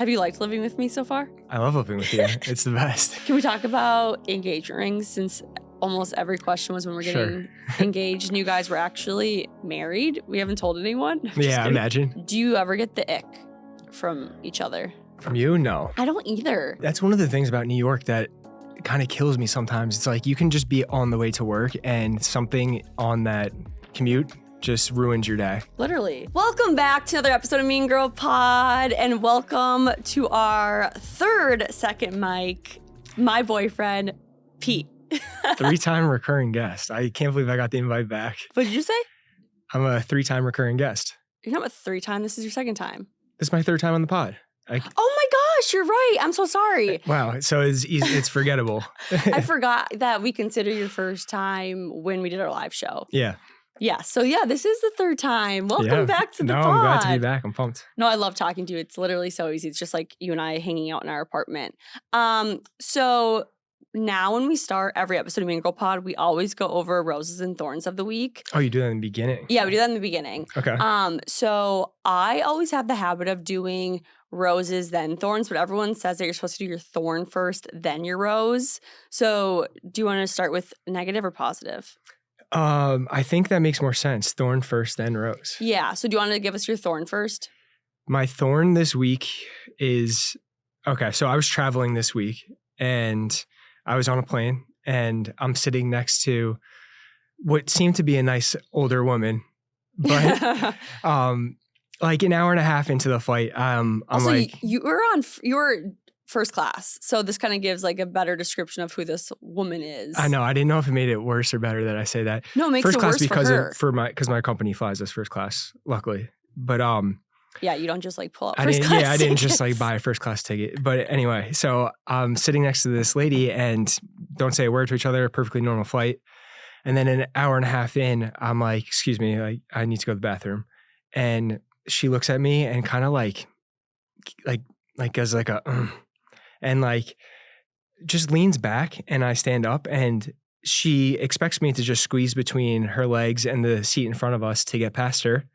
Have you liked living with me so far? I love living with you. It's the best. Can we talk about engagement rings, since almost every question was when we're getting engaged and you guys were actually married? We haven't told anyone. Yeah, imagine. Do you ever get the ick from each other? From you? No. I don't either. That's one of the things about New York that kind of kills me sometimes. It's like you can just be on the way to work and something on that commute just ruins your day. Literally. Welcome back to another episode of Mean Girl Pod, and welcome to our third second mic, my boyfriend, Pete. 3-time recurring guest. I can't believe I got the invite back. What did you say? I'm a 3-time recurring guest. You're not a 3-time. This is your second time. This is my 3rd time on the pod. Oh my gosh, you're right. I'm so sorry. Wow. So it's forgettable. I forgot that we consider your first time when we did our live show. Yeah. Yeah. So yeah, this is the 3rd time. Welcome back to the pod. I'm glad to be back. I'm pumped. No, I love talking to you. It's literally so easy. It's just like you and I hanging out in our apartment. So now when we start every episode of Mean Girl Pod, we always go over roses and thorns of the week. Oh, you do that in the beginning? Yeah, we do that in the beginning. Okay. So I always have the habit of doing roses, then thorns, but everyone says that you're supposed to do your thorn first, then your rose. So do you want to start with negative or positive? I think that makes more sense. Thorn first, then rose. Yeah. So do you want to give us your thorn first? My thorn this week is, okay, so I was traveling this week and I was on a plane and I'm sitting next to what seemed to be a nice older woman, but like an hour and a half into the flight, I'm also, like, you were first class, so this kind of gives like a better description of who this woman is. I know. I didn't know if it made it worse or better that I say that. No, it makes first it class worse because for her. because my company flies us first class, luckily. But yeah, you don't just like pull up I first class. I didn't just like buy a first class ticket. But anyway, so I'm sitting next to this lady and don't say a word to each other. Perfectly normal flight. And then an hour and a half in, I'm like, excuse me, like I need to go to the bathroom. And she looks at me and kind of like as like a and like just leans back and I stand up and she expects me to just squeeze between her legs and the seat in front of us to get past her.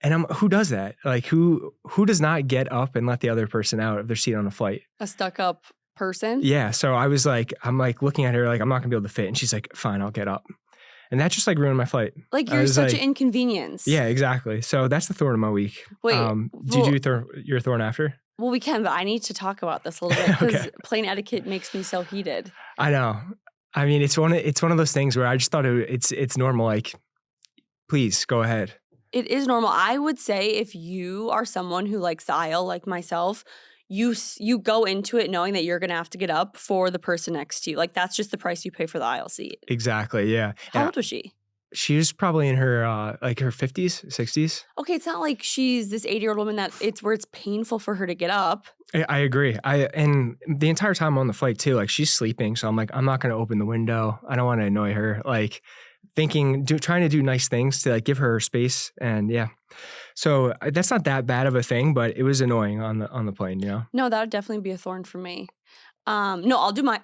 And who does that? Like who does not get up and let the other person out of their seat on a flight? A stuck up person? Yeah. So I'm like looking at her like I'm not gonna be able to fit. And she's like, fine, I'll get up. And that just like ruined my flight. Like you're such an inconvenience. Yeah, exactly. So that's the thorn of my week. Wait. Did you do your thorn after? Well, we can, but I need to talk about this a little bit because plane etiquette makes me so heated. I know. I mean, it's one of those things where I just thought it's normal. Like, please go ahead. It is normal. I would say if you are someone who likes the aisle, like myself, you go into it knowing that you're going to have to get up for the person next to you. Like that's just the price you pay for the aisle seat. Exactly. Yeah. How old was she? She was probably in her like her 50s, 60s. Okay, it's not like she's this 80-year-old woman that it's painful for her to get up. I agree. And the entire time on the flight too, like she's sleeping. So I'm like, I'm not going to open the window. I don't want to annoy her. Like trying to do nice things to like give her space. And yeah, so that's not that bad of a thing, but it was annoying on the plane, you know? No, that would definitely be a thorn for me. No, I'll do my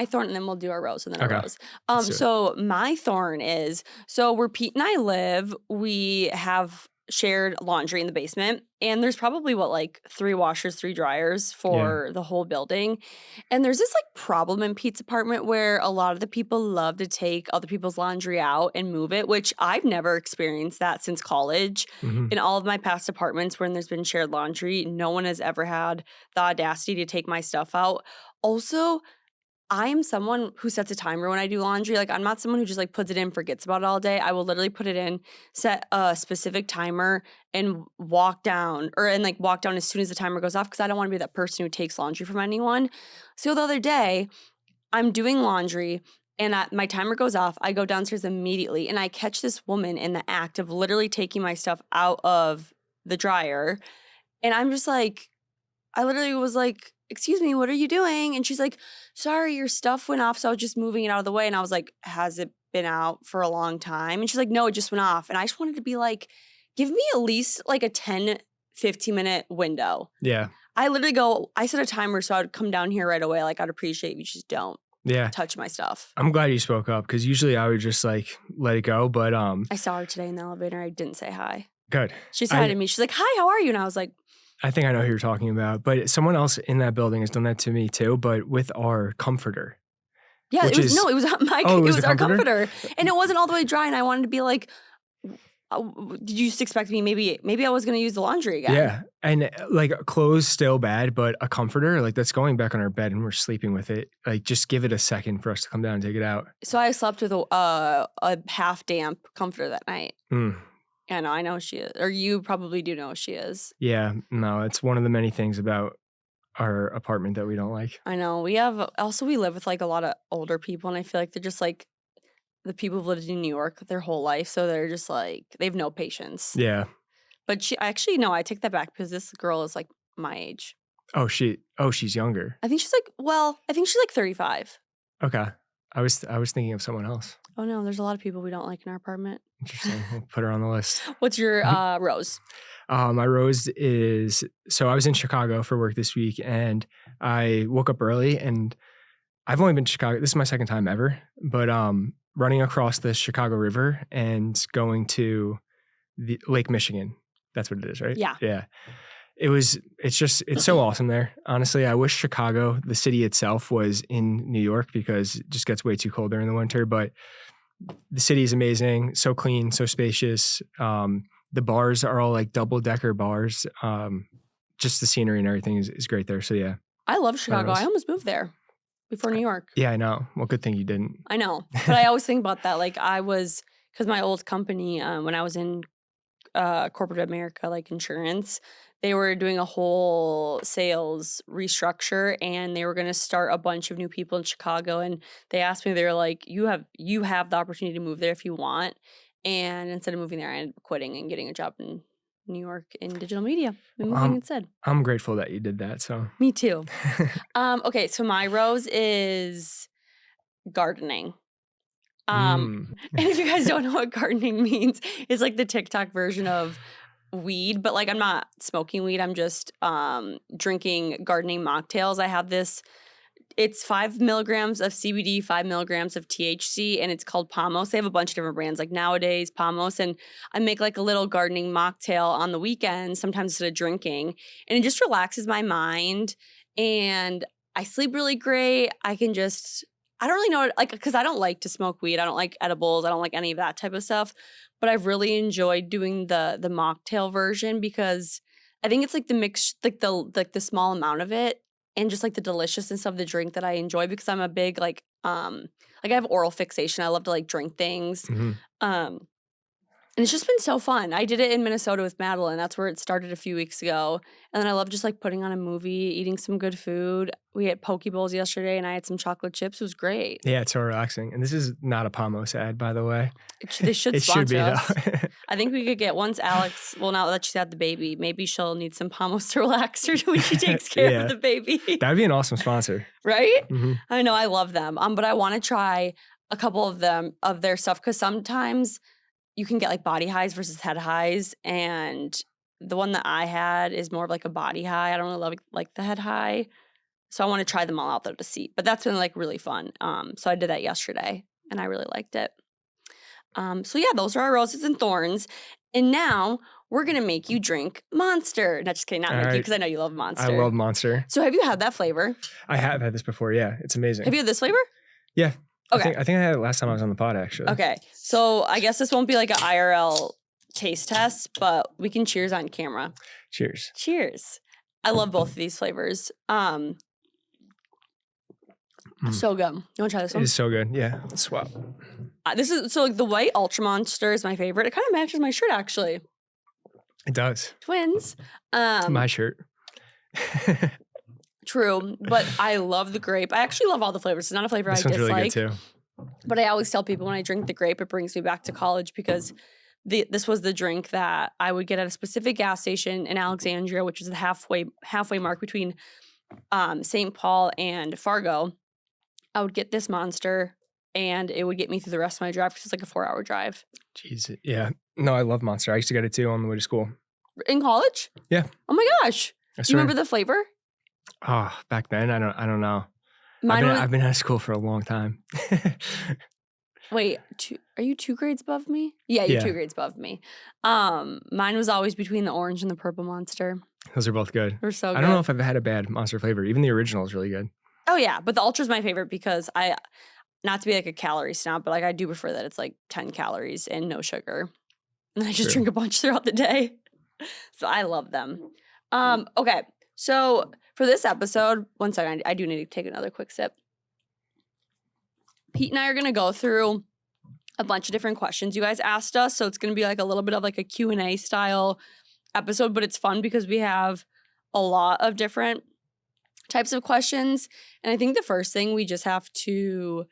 thorn and then we'll do our rose and then a rose. So my thorn is, so where Pete and I live, we have shared laundry in the basement and there's probably 3 washers, 3 dryers for the whole building. And there's this like problem in Pete's apartment where a lot of the people love to take other people's laundry out and move it, which I've never experienced that since college. Mm-hmm. In all of my past apartments when there's been shared laundry, no one has ever had the audacity to take my stuff out. Also, I am someone who sets a timer when I do laundry. Like, I'm not someone who just like puts it in, forgets about it all day. I will literally put it in, set a specific timer, and walk down as soon as the timer goes off because I don't want to be that person who takes laundry from anyone. So the other day, I'm doing laundry and my timer goes off. I go downstairs immediately and I catch this woman in the act of literally taking my stuff out of the dryer. And I'm just like, I literally was like, excuse me, what are you doing? And she's like, sorry, your stuff went off. So I was just moving it out of the way. And I was like, has it been out for a long time? And she's like, no, it just went off. And I just wanted to be like, give me at least like a 10, 15 minute window. Yeah. I set a timer so I'd come down here right away. Like, I'd appreciate if you just don't touch my stuff. I'm glad you spoke up because usually I would just like let it go. But I saw her today in the elevator. I didn't say hi. Good. She said hi to me. She's like, hi, how are you? And I was like, I think I know who you're talking about, but someone else in that building has done that to me too, but with our comforter, Yeah, which is it was oh, it it was the was our comforter? comforter, and it wasn't all the way dry, and I wanted to be like, did you just expect me maybe I was gonna use the laundry again? Yeah, and, like, clothes still bad, but a comforter, like, that's going back on our bed and we're sleeping with it. Like, just give it a second for us to come down and take it out. So I slept with a half damp comforter that night. Mm, Yeah, no, I know she is, or you probably do know she is. yeah, no, it's one of the many things about our apartment that we don't like. I know. We live with like a lot of older people, and I feel like they're just like the people who've lived in New York their whole life, so they're just like they have no patience. Yeah. But she actually no, I take that back because this girl is like my age. She's younger. I think she's like 35. Okay. I was thinking of someone else. Oh no, there's a lot of people we don't like in our apartment. Interesting. We'll put her on the list. What's your rose? My rose is so I was in Chicago for work this week and I woke up early and I've only been to Chicago. This is my second time ever, but running across the Chicago River and going to the Lake Michigan. That's what it is, right? Yeah. Yeah. It's so awesome there. Honestly, I wish Chicago, the city itself, was in New York because it just gets way too cold during the winter. But the city is amazing, so clean, so spacious. The bars are all like double-decker bars. Just the scenery and everything is great there. So yeah. I love Chicago. rose. I almost moved there before New York. Yeah, I know. Well, good thing you didn't. I know, but I always think about that. Like because my old company, when I was in corporate America, like insurance, they were doing a whole sales restructure, and they were going to start a bunch of new people in Chicago. And they asked me, they were like, "You have the opportunity to move there if you want." And instead of moving there, I ended up quitting and getting a job in New York in digital media and moving instead. I'm grateful that you did that. So Me too. Okay, so my rose is gardening. Mm. And if you guys don't know what gardening means, it's like the TikTok version of weed, but like I'm not smoking weed. I'm just drinking gardening mocktails. I have this. It's 5 milligrams of CBD, 5 milligrams of THC, and it's called Pamos. They have a bunch of different brands, like Nowadays, Pamos, and I make like a little gardening mocktail on the weekends, sometimes instead of drinking, and it just relaxes my mind, and I sleep really great. I don't really know, like, because I don't like to smoke weed. I don't like edibles. I don't like any of that type of stuff, but I've really enjoyed doing the mocktail version because I think it's like the mix, like the small amount of it and just like the deliciousness of the drink that I enjoy because I'm a big like I have oral fixation. I love to like drink things. Mhm. And it's just been so fun. I did it in Minnesota with Madeline. That's where it started a few weeks ago. And then I love just like putting on a movie, eating some good food. We had poke bowls yesterday and I had some chocolate chips. It was great. Yeah, it's so relaxing. And this is not a Pamos ad, by the way. They should It should sponsor be us. though. I think we could get once Alex, well, now that she's had the baby, maybe she'll need some Pamos to relax her when she takes care Yeah. of the baby. That'd be an awesome sponsor. Right? Mhm. I know, I love them. But I want to try a couple of their stuff because sometimes you can get like body highs versus head highs, and the one that I had is more of like a body high. I don't really like the head high, so I want to try them all out though to see. But that's been like really fun. So I did that yesterday, and I really liked it. So yeah, those are our roses and thorns, and now we're gonna make you drink Monster. Not just kidding, not All make you right. because I know you love Monster. I love Monster. So have you had that flavor? I have had this before. Yeah, it's amazing. Have you had this flavor? Yeah. Okay. I think I had it last time I was on the pod, actually. Okay, so I guess this won't be like an IRL taste test, but we can cheers on camera. Cheers. Cheers. I love both of these flavors. So good. You want to try this It one? is so good. Yeah. Let's swap. This is so like the white Ultra Monster is my favorite. It kind of matches my shirt actually. It does. Twins. My shirt. True, but I love the grape. I actually love all the flavors. It's not a flavor This I one's dislike. really good too. But I always tell people when I drink the grape, it brings me back to college because this was the drink that I would get at a specific gas station in Alexandria, which is the halfway mark between St. Paul and Fargo. I would get this Monster, and it would get me through the rest of my drive because it's like a 4-hour drive. Jeez. Yeah. No, I love Monster. I used to get it too on the way to school. In college? Yeah. Oh my gosh. I You remember the flavor? Oh, back then, I don't know. Mine was, I've been out of school for a long time. wait, are you 2 grades above me? Yeah, you're Yeah. 2 grades above me. Mine was always between the orange and the purple Monster. Those are both good. They're so I good. don't know if I've had a bad Monster flavor. Even the original is really good. Oh, yeah, but the Ultra's my favorite because not to be like a calorie snob, but like I do prefer that it's like 10 calories and no sugar. And I just True. drink a bunch throughout the day. So I love them. Okay, so for this episode, one second, I do need to take another quick sip. Pete and I are going to go through a bunch of different questions you guys asked us. So it's going to be like a little bit of like a Q&A style episode, but it's fun because we have a lot of different types of questions. And I think the first thing we just have to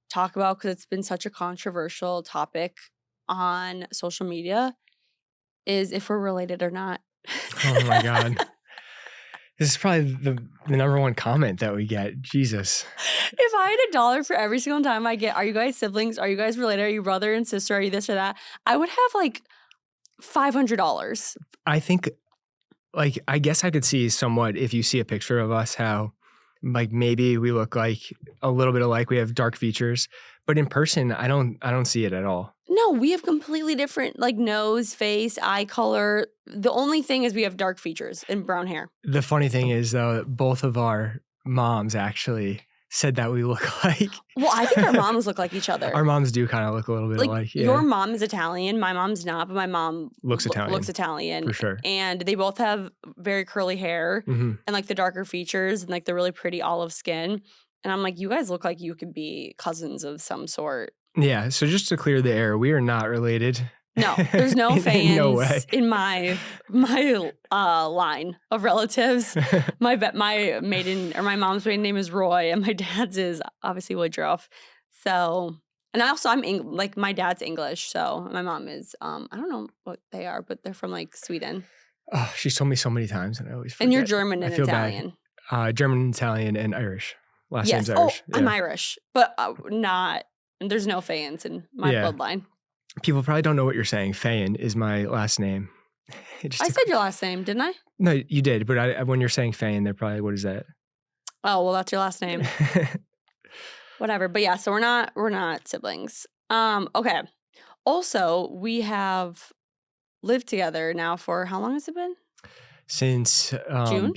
talk about, because it's been such a controversial topic on social media, is if we're related or not. Oh my God. This is probably the number one comment that we get. Jesus. If I had $1 for every single time I get, are you guys siblings? Are you guys related? Are you brother and sister? Are you this or that? I would have like $500. I think, like, I guess I could see somewhat if you see a picture of us, how like maybe we look like a little bit alike. We have dark features, but in person, I don't see it at all. No, we have completely different like nose, face, eye color. The only thing is we have dark features and brown hair. The funny thing is, though, both of our moms actually said that we look like. Well, I think our moms look like each other. Our moms do kind of look a little bit alike. Yeah. Your mom is Italian. My mom's not, but my mom looks Italian. Looks Italian. For sure. And they both have very curly hair and like the darker features and like the really pretty olive skin. And I'm like, you guys look like you could be cousins of some sort. Yeah. So just to clear the air, we are not related. No, there's no fans no way. in my line of relatives. My mom's maiden name is Roy, and my dad's is obviously Woodruff. So, and I'm my dad's English, so my mom is I don't know what they are, but they're from like Sweden. Oh, she's told me so many times, and I always forget. And you're German and Italian. German, Italian, and Irish. Last name's Irish. Oh, I'm Irish, but not. There's no fans in my bloodline. People probably don't know what you're saying. Fayen is my last name. I said your last name, didn't I? No, you did. But when you're saying Fayen, they're probably, what is that? Oh, well, that's your last name. Whatever. But yeah, so we're not siblings. Okay. Also, we have lived together now for how long has it been? Since June?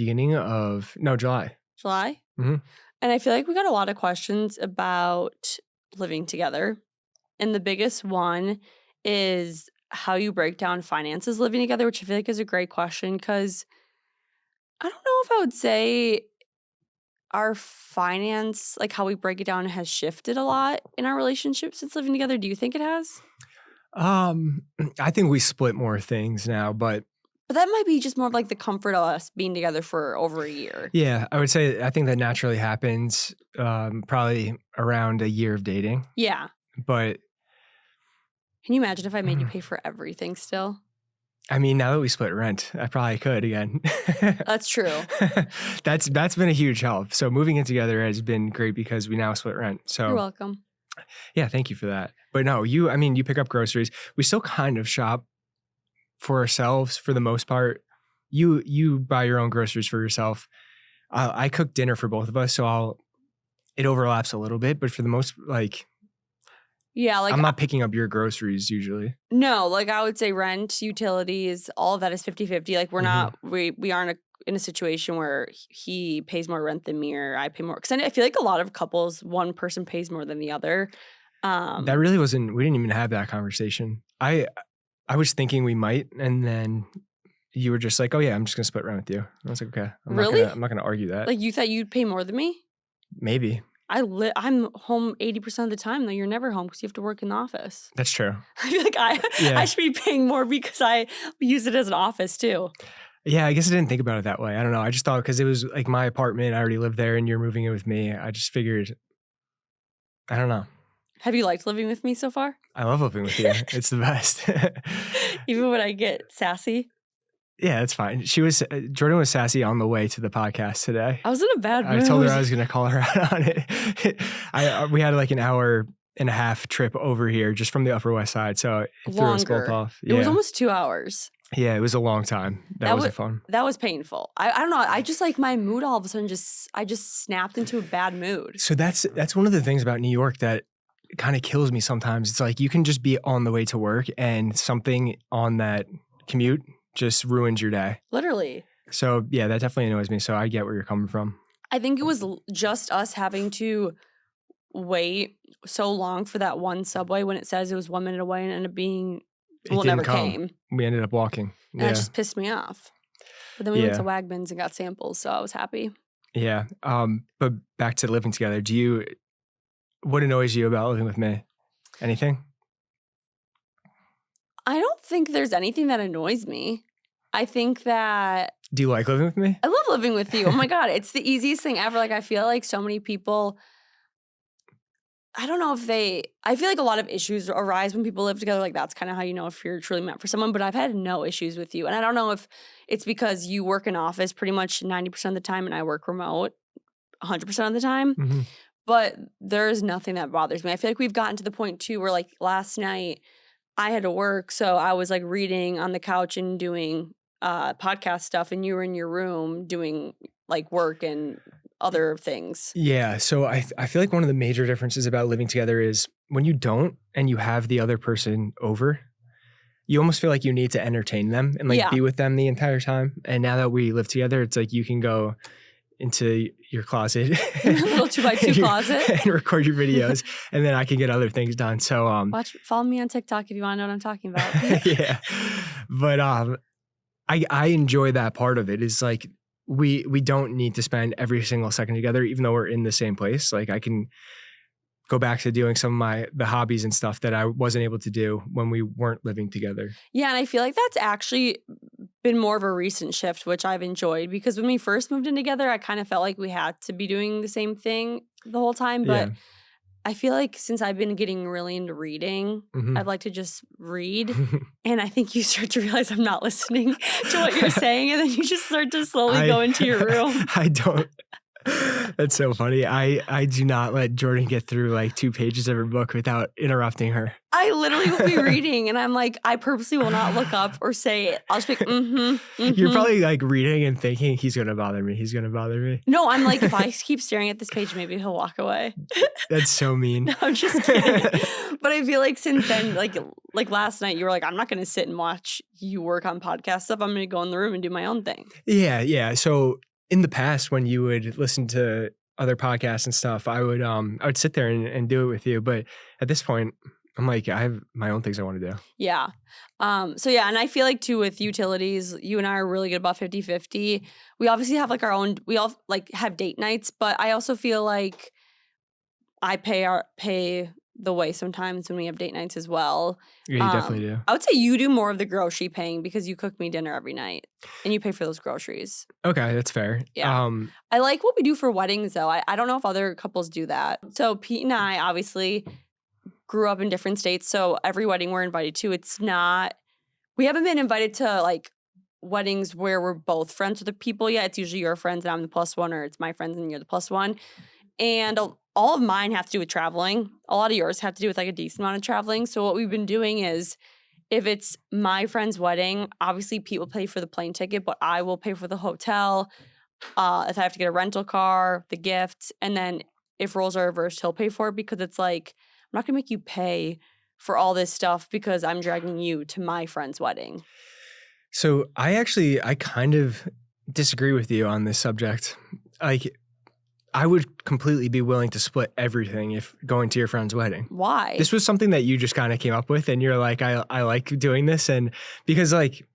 July. July? Mm-hmm. And I feel like we got a lot of questions about living together. And the biggest one is how you break down finances living together, which I feel like is a great question because I don't know if I would say our finance, like how we break it down, has shifted a lot in our relationship since living together. Do you think it has? I think we split more things now, but that might be just more of like the comfort of us being together for over a year. Yeah, I would say I think that naturally happens probably around a year of dating. Yeah. But can you imagine if I made you pay for everything still? I mean, now that we split rent, I probably could again. That's true. That's been a huge help. So moving in together has been great because we now split rent. So you're welcome. Yeah, thank you for that. But no, you pick up groceries. We still kind of shop for ourselves for the most part. You buy your own groceries for yourself. I cook dinner for both of us, so it overlaps a little bit, but for the most, like, yeah, like I'm not picking up your groceries usually. No, like I would say rent, utilities, all of that is 50-50. Like we're not, we aren't in a situation where he pays more rent than me or I pay more. Because I feel like a lot of couples, one person pays more than the other. That really wasn't, we didn't even have that conversation. I was thinking we might, and then you were just like, oh yeah, I'm just going to split rent with you. I was like, okay. I'm not going to argue that. Like you thought you'd pay more than me? Maybe. I'm home 80% of the time, though. You're never home because you have to work in the office. That's true. I feel like I should be paying more because I use it as an office too. Yeah, I guess I didn't think about it that way. I don't know. I just thought because it was like my apartment, I already lived there, and you're moving in with me. I just figured, I don't know. Have you liked living with me so far? I love living with you. It's the best. Even when I get sassy? Yeah, that's fine. Jordyn was sassy on the way to the podcast today. I was in a bad mood. I told her I was going to call her out on it. We had like an hour and a half trip over here just from the Upper West Side. So it threw us both off. Yeah. It was almost 2 hours. Yeah, it was a long time. That was fun. That was painful. I don't know. I just like my mood all of a sudden I just snapped into a bad mood. So that's one of the things about New York that kind of kills me sometimes. It's like you can just be on the way to work and something on that commute just ruins your day. Literally. So yeah, that definitely annoys me. So I get where you're coming from. I think it was just us having to wait so long for that one subway when it says it was 1 minute away and ended up being, It well, it didn't never come. came. We ended up walking. And that Yeah. just pissed me off. But then we went to Yeah. Wagmans and got samples, so I was happy. Yeah. But back to living together. What annoys you about living with me? Anything? I don't think there's anything that annoys me. I think that Do you like living with me? I love living with you. Oh my God, it's the easiest thing ever. Like, I feel like so many people, I don't know if I feel like a lot of issues arise when people live together. Like, that's kind of how you know if you're truly meant for someone. But I've had no issues with you. And I don't know if it's because you work in office pretty much 90% of the time and I work remote 100% of the time. Mhm. But there's nothing that bothers me. I feel like we've gotten to the point too where, like, last night I had to work, so I was like reading on the couch and doing podcast stuff, and you were in your room doing like work and other things. Yeah. So I feel like one of the major differences about living together is when you don't and you have the other person over, you almost feel like you need to entertain them and like Yeah. be with them the entire time. And now that we live together, it's like you can go into your closet, A little 2x2 closet. and record your videos, and then I can get other things done. So Follow me on TikTok if you want to know what I'm talking about. yeah, but I enjoy that part of it. Is like we don't need to spend every single second together, even though we're in the same place. Like I can go back to doing some of the hobbies and stuff that I wasn't able to do when we weren't living together. Yeah, and I feel like that's actually been more of a recent shift, which I've enjoyed, because when we first moved in together, I kind of felt like we had to be doing the same thing the whole time. But Yeah. I feel like since I've been getting really into reading, Mhm. I'd like to just read. And I think you start to realize I'm not listening to what you're saying. And then you just start to slowly go into your room. I don't. That's so funny. I do not let Jordyn get through like 2 pages of her book without interrupting her. I literally will be reading and I'm like, I purposely will not look up or say it. I'll just be like, You're probably like reading and thinking, he's going to bother me. He's going to bother me. No, I'm like, if I keep staring at this page, maybe he'll walk away. That's so mean. No, I'm just kidding. But I feel like since then, like last night, you were like, I'm not going to sit and watch you work on podcast stuff. I'm going to go in the room and do my own thing. Yeah, yeah. So in the past, when you would listen to other podcasts and stuff, I would sit there and do it with you. But at this point, I'm like, I have my own things I want to do. Yeah. So yeah, and I feel like too with utilities, you and I are really good about 50-50. We obviously have like our own, we all like have date nights, but I also feel like I pay the way sometimes when we have date nights as well. Yeah, you definitely do. I would say you do more of the grocery paying because you cook me dinner every night and you pay for those groceries. Okay, that's fair. Yeah. I like what we do for weddings though. I don't know if other couples do that. So Pete and I obviously grew up in different states. So every wedding we're invited to, we haven't been invited to like weddings where we're both friends with the people yet. It's usually your friends and I'm the plus one, or it's my friends and you're the plus one. And all of mine have to do with traveling. A lot of yours have to do with like a decent amount of traveling. So what we've been doing is if it's my friend's wedding, obviously Pete will pay for the plane ticket, but I will pay for the hotel. If I have to get a rental car, the gift, and then if roles are reversed, he'll pay for it because it's like, I'm not going to make you pay for all this stuff because I'm dragging you to my friend's wedding. So I kind of disagree with you on this subject. Like, I would completely be willing to split everything if going to your friend's wedding. Why? This was something that you just kind of came up with and you're like, I like doing this. And because like,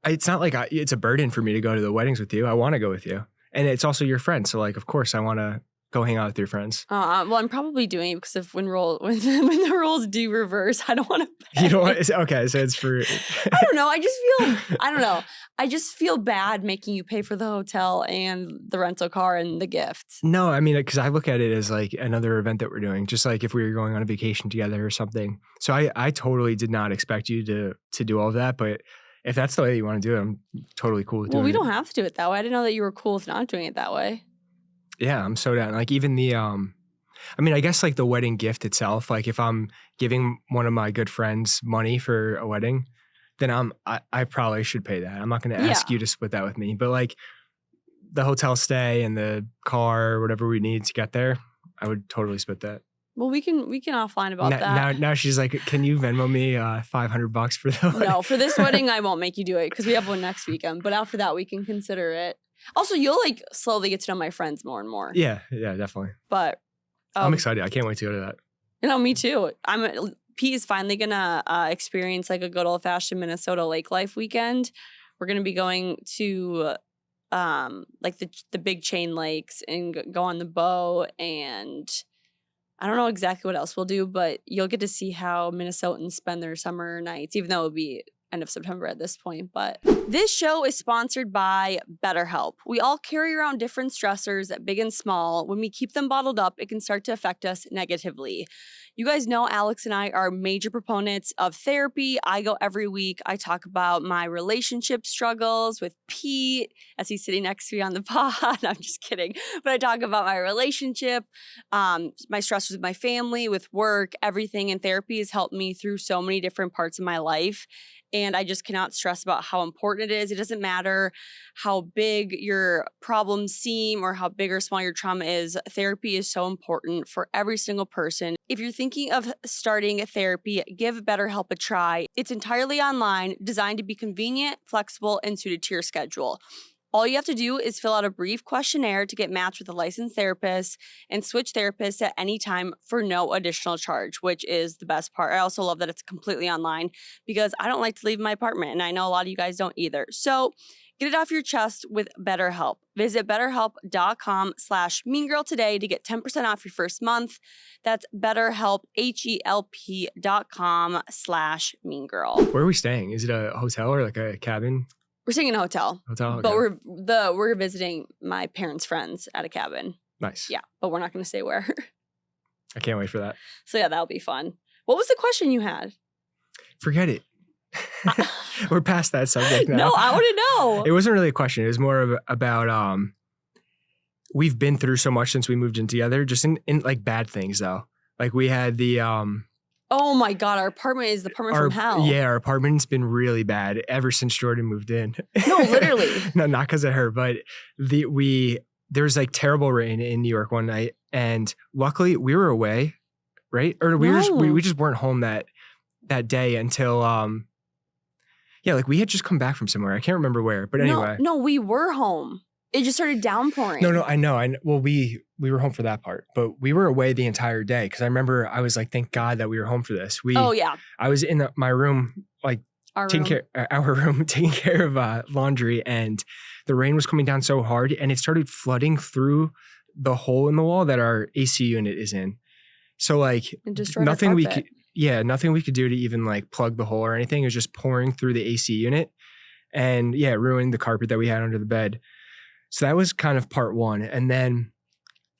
it's not like it's a burden for me to go to the weddings with you. I want to go with you. And it's also your friend. So like, of course I want to go hang out with your friends. Well, I'm probably doing it because when the roles do reverse, I don't want to pay. You don't want, okay, so it's for... I don't know. I just feel bad making you pay for the hotel and the rental car and the gift. No, I mean, because I look at it as like another event that we're doing, just like if we were going on a vacation together or something. So I totally did not expect you to do all of that, but if that's the way you want to do it, I'm totally cool with doing it. Well, we don't have to do it that way. I didn't know that you were cool with not doing it that way. Yeah, I'm so down. Like even I mean, I guess like the wedding gift itself, like if I'm giving one of my good friends money for a wedding, then I probably should pay that. I'm not going to ask you to split that with me. But like the hotel stay and the car or whatever we need to get there, I would totally split that. Well, we can offline about Now, that. now she's like, can you Venmo me $500 for the No, for this wedding, I won't make you do it because we have one next weekend. But after that, we can consider it. Also, you'll like slowly get to know my friends more and more. Yeah, definitely. But I'm excited. I can't wait to go to that. me too. Pete is finally gonna experience like a good old fashioned Minnesota lake life weekend. We're gonna be going to like the big chain lakes and go on the boat, and I don't know exactly what else we'll do, but you'll get to see how Minnesotans spend their summer nights, even though it'll be end of September at this point. But this show is sponsored by BetterHelp. We all carry around different stressors, big and small. When we keep them bottled up, it can start to affect us negatively. You guys know Alex and I are major proponents of therapy. I go every week. I talk about my relationship struggles with Pete as he's sitting next to me on the pod. I'm just kidding. But I talk about my relationship, my stressors with my family, with work, everything. And therapy has helped me through so many different parts of my life. And I just cannot stress about how important it is. It doesn't matter how big your problems seem or how big or small your trauma is. Therapy is so important for every single person. If you're thinking of starting a therapy, give BetterHelp a try. It's entirely online, designed to be convenient, flexible, and suited to your schedule. All you have to do is fill out a brief questionnaire to get matched with a licensed therapist and switch therapists at any time for no additional charge, which is the best part. I also love that it's completely online because I don't like to leave my apartment, and I know a lot of you guys don't either. So get it off your chest with BetterHelp. Visit betterhelp.com/meangirl today to get 10% off your first month. That's BetterHelp, HELP.com/meangirl. Where are we staying? Is it a hotel or like a cabin? We're staying in a hotel. Hotel, but okay. we're visiting my parents' friends at a cabin. Nice. Yeah, but we're not going to say where. I can't wait for that. So yeah, that'll be fun. What was the question you had? Forget it. We're past that subject now. No, I want to know. It wasn't really a question. It was more about we've been through so much since we moved in together, just in like bad things though. Like we had the oh my God, our apartment is the apartment from hell. Yeah, our apartment's been really bad ever since Jordyn moved in. No, literally. No, not because of her, but there was like terrible rain in New York one night, and luckily we were away, right? Or we just weren't home that day until like we had just come back from somewhere. I can't remember where, but anyway. No, we were home. It just started downpouring. No, I know. Well, we were home for that part, but we were away the entire day because I remember I was like, thank God that we were home for this. Oh yeah. I was in my room, like our room, taking care of laundry, and the rain was coming down so hard, and it started flooding through the hole in the wall that our AC unit is in. So like nothing we could do to even like plug the hole or anything. It was just pouring through the AC unit, and it ruined the carpet that we had under the bed. So that was kind of part one. And then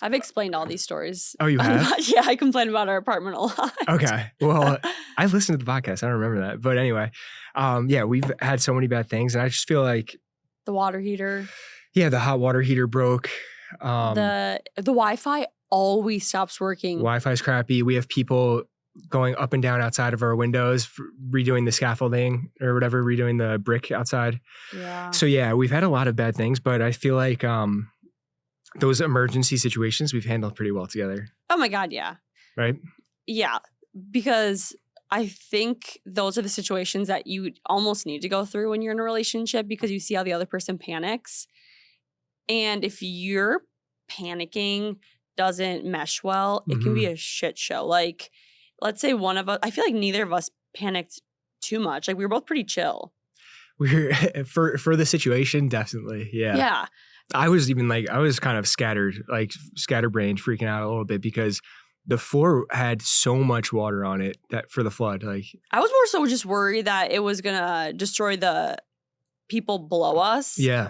I've explained all these stories. Oh, you have? Yeah, I complain about our apartment a lot. Okay. Well, I listened to the podcast. I don't remember that. But anyway, we've had so many bad things. And I just feel like the water heater. Yeah, the hot water heater broke. The Wi-Fi always stops working. Wi-Fi's crappy. We have people going up and down outside of our windows, redoing the scaffolding or whatever, redoing the brick outside. Yeah. So yeah, we've had a lot of bad things, but I feel like those emergency situations we've handled pretty well together. Oh my God, yeah. Right? Yeah, because I think those are the situations that you almost need to go through when you're in a relationship because you see how the other person panics. And if you're panicking doesn't mesh well, it can be a shit show. Like, let's say one of us, I feel like neither of us panicked too much. Like we were both pretty chill. We're for the situation, definitely. Yeah. Yeah. I was kind of scatterbrained, freaking out a little bit because the floor had so much water on it that for the flood. Like I was more so just worried that it was gonna destroy the people below us. Yeah.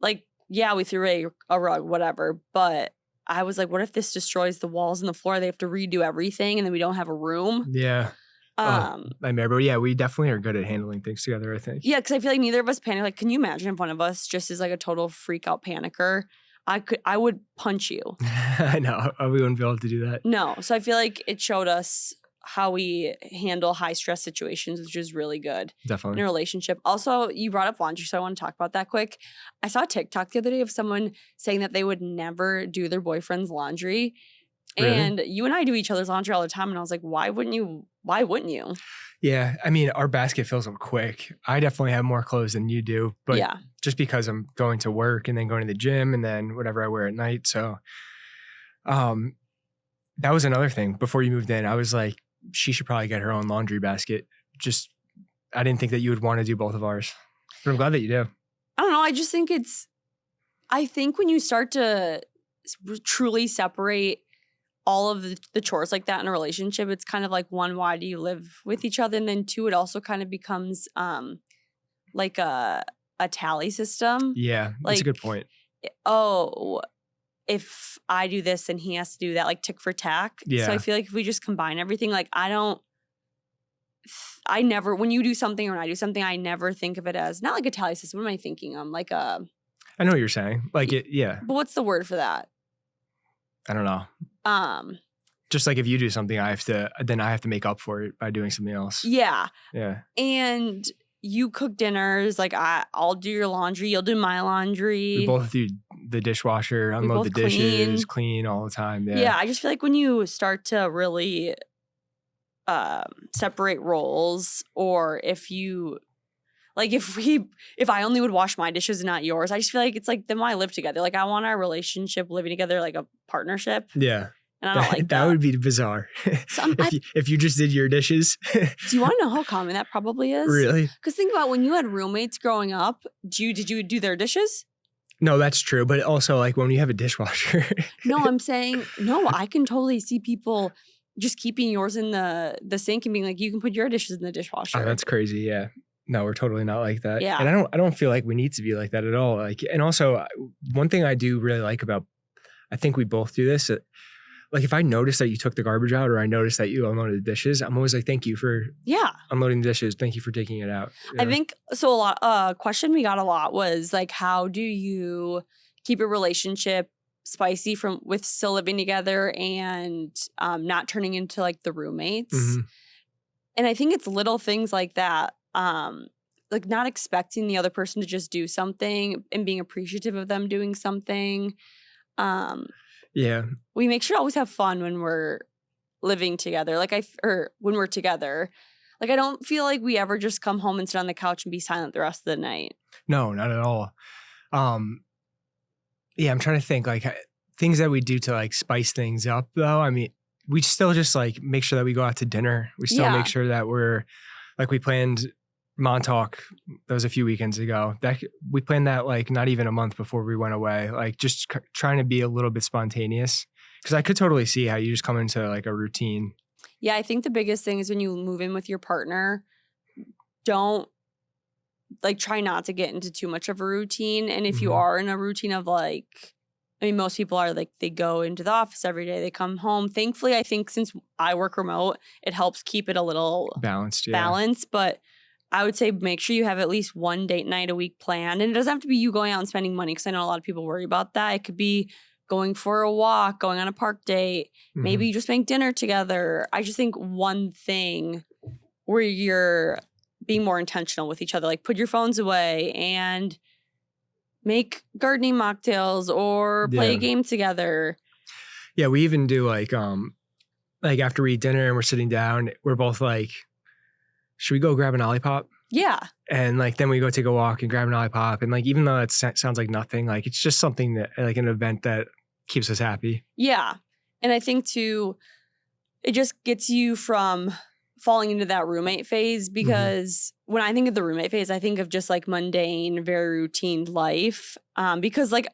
Like, yeah, we threw a rug, whatever, but I was like, what if this destroys the walls and the floor? They have to redo everything and then we don't have a room. Yeah. I remember. Yeah, we definitely are good at handling things together, I think. Yeah, because I feel like neither of us panic. Like, can you imagine if one of us just is like a total freak out panicker? I would punch you. I know. We wouldn't be able to do that. No. So I feel like it showed us how we handle high stress situations, which is really good. Definitely. In a relationship. Also, you brought up laundry, so I want to talk about that quick. I saw a TikTok the other day of someone saying that they would never do their boyfriend's laundry. Really? And you and I do each other's laundry all the time. And I was like, why wouldn't you? Why wouldn't you? Yeah. I mean, our basket fills up quick. I definitely have more clothes than you do, but Yeah. just because I'm going to work and then going to the gym and then whatever I wear at night. So, um, that was another thing. Before you moved in, I was like, she should probably get her own laundry basket. Just, I didn't think that you would want to do both of ours, but I'm glad that you do. I don't know. I just think I think when you start to truly separate all of the chores like that in a relationship, it's kind of like, one, why do you live with each other? And then two, it also kind of becomes like a tally system. Yeah, that's a Like, good point. oh, if I do this and he has to do that, like tick for tack. So I Yeah. feel like if we just combine everything, like I never, when you do something or when I do something, I never think of it as, not like a tally system. What am I thinking? Like I know what you're saying. Like it, yeah. but what's the word for that? I don't know. Um, Just like if you do something, then I have to make up for it by doing something else. yeah. Yeah. And you cook dinners, like I'll do your laundry, you'll do my We laundry. both do the dishwasher, unload the both dishes, clean all the time. Yeah. Yeah, I just feel like when you start to really separate roles, or if you like if I only would wash my dishes and not yours, I just feel like it's like, then why live together? Like, I want our relationship living together like a partnership. Yeah. And I don't like That that. would be bizarre. So if you just did your dishes. do you want to know how common that probably is? Really? Because think about when you had roommates growing up, did you do their dishes? No, that's true. But also like when you have a dishwasher. No, I'm saying, no, I can totally see people just keeping yours in the sink and being like, you can put your dishes in the dishwasher. Oh, that's crazy. Yeah. No, we're totally not like that. Yeah. And I don't feel like we need to be like that at all. Like, and also one thing I do really like about, I think we both do this. Like if I notice that you took the garbage out or I notice that you unloaded the dishes, I'm always like, thank you for unloading the dishes. Thank you for taking it out. I think so. Question we got a lot was like, how do you keep a relationship spicy with still living together and not turning into like the roommates? Mm-hmm. And I think it's little things like that. Like not expecting the other person to just do something and being appreciative of them doing something. Yeah. We make sure to always have fun when we're living together. Or when we're together. Like, I don't feel like we ever just come home and sit on the couch and be silent the rest of the night. No, not at all. Yeah, I'm trying to think like things that we do to like spice things up though. I mean, we still just like make sure that we go out to dinner. We still make sure that we're like, we planned Montauk. That was a few weekends ago. That we planned that like not even a month before we went away. Like just trying to be a little bit spontaneous, because I could totally see how you just come into like a routine. Yeah, I think the biggest thing is when you move in with your partner, don't like try not to get into too much of a routine. And if you are in a routine of like, I mean, most people are like, they go into the office every day, they come home. Thankfully, I think since I work remote, it helps keep it a little balanced. But I would say make sure you have at least one date night a week planned. And it doesn't have to be you going out and spending money, because I know a lot of people worry about that. It could be going for a walk, going on a park date. Maybe you just make dinner together. I just think one thing where you're being more intentional with each other, like put your phones away and make gardening mocktails or play a game together. Yeah, we even do like after we eat dinner and we're sitting down, we're both like, should we go grab an Olipop? Yeah. And like then we go take a walk and grab an Olipop. And like even though it sounds like nothing, like it's just something that like an event that keeps us happy. Yeah. And I think too, it just gets you from falling into that roommate phase, because when I think of the roommate phase, I think of just like mundane, very routine life. Because like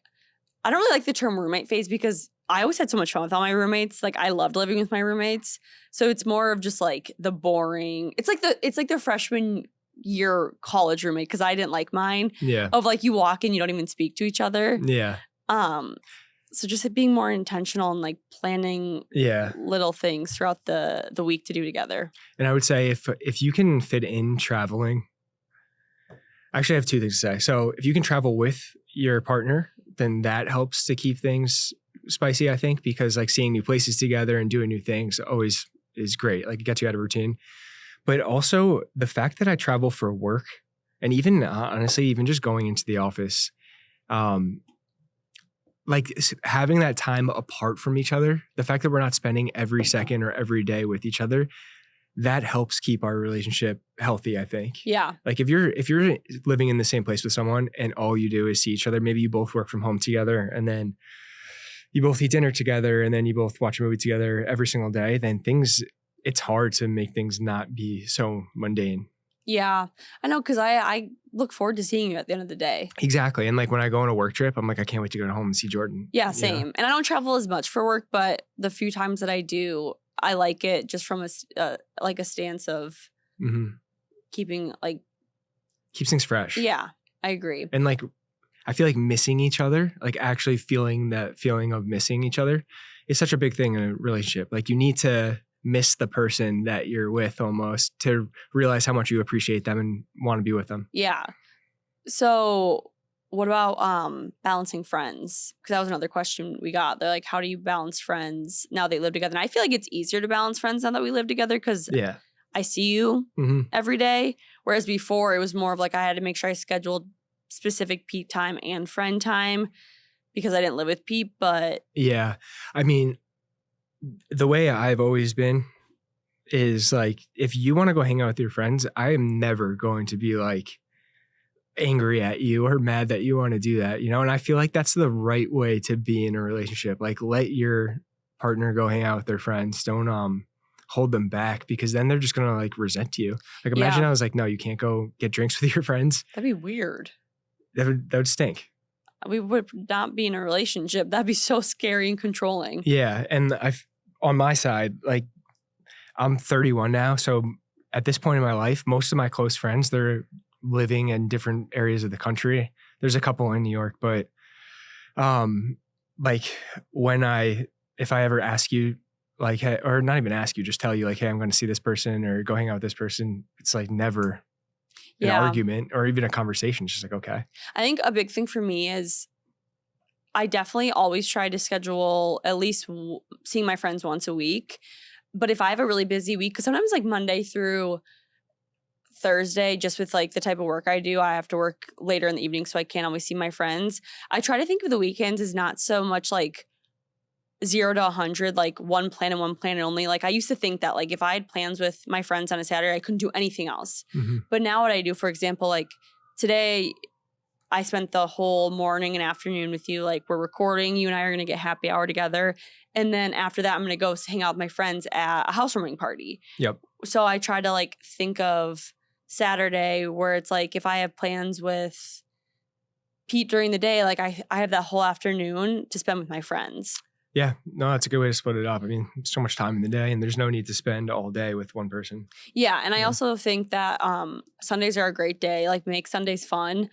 I don't really like the term roommate phase, because I always had so much fun with all my roommates. Like I loved living with my roommates. So it's more of just like the boring. It's like the freshman year college roommate, because I didn't like mine. Yeah. Of like you walk in, you don't even speak to each other. Yeah. So just being more intentional and like planning little things throughout the week to do together. And I would say if you can fit in traveling, actually I have two things to say. So if you can travel with your partner, then that helps to keep things spicy, I think, because like seeing new places together and doing new things always is great. Like it gets you out of routine. But also the fact that I travel for work, and even honestly, even just going into the office, like having that time apart from each other, the fact that we're not spending every second or every day with each other, that helps keep our relationship healthy, I think. Yeah. Like if you're living in the same place with someone and all you do is see each other, maybe you both work from home together and then you both eat dinner together and then you both watch a movie together every single day, then it's hard to make things not be so mundane. Yeah. I know, because I look forward to seeing you at the end of the day. Exactly. And like when I go on a work trip, I'm like, I can't wait to go home and see Jordyn. Yeah, same. And I don't travel as much for work, but the few times that I do, I like it just from a stance of keeping like keeps things fresh. Yeah, I agree. And like I feel like missing each other, like actually feeling that feeling of missing each other is such a big thing in a relationship. Like you need to miss the person that you're with almost to realize how much you appreciate them and want to be with them. Yeah. So what about balancing friends? Because that was another question we got. They're like, how do you balance friends now they live together? And I feel like it's easier to balance friends now that we live together because I see you every day. Whereas before it was more of like I had to make sure I scheduled specific Pete time and friend time because I didn't live with Pete. But yeah, I mean, the way I've always been is like, if you want to go hang out with your friends, I am never going to be like angry at you or mad that you want to do that, you know? And I feel like that's the right way to be in a relationship. Like let your partner go hang out with their friends. Don't hold them back because then they're just going to like resent you. Like imagine I was like, no, you can't go get drinks with your friends. That'd be weird. That would stink. We would not be in a relationship. That'd be so scary and controlling. Yeah. And on my side, like I'm 31 now. So at this point in my life, most of my close friends, they're living in different areas of the country. There's a couple in New York, but like if I ever ask you like, hey, or not even ask you, just tell you like, hey, I'm going to see this person or go hang out with this person. It's like never an argument or even a conversation. It's just like, okay. I think a big thing for me is I definitely always try to schedule at least seeing my friends once a week. But if I have a really busy week, because sometimes like Monday through Thursday, just with like the type of work I do, I have to work later in the evening, so I can't always see my friends. I try to think of the weekends as not so much like 0 to 100, like one plan and one plan only. Like I used to think that like if I had plans with my friends on a Saturday, I couldn't do anything else. But now what I do, for example, like today I spent the whole morning and afternoon with you. Like we're recording, you and I are going to get happy hour together. And then after that, I'm going to go hang out with my friends at a housewarming party. Yep. So I try to like think of Saturday where it's like if I have plans with Pete during the day, like I have that whole afternoon to spend with my friends. Yeah, no, that's a good way to split it up. I mean, so much time in the day and there's no need to spend all day with one person. Yeah. And I also think that Sundays are a great day. Like make Sundays fun.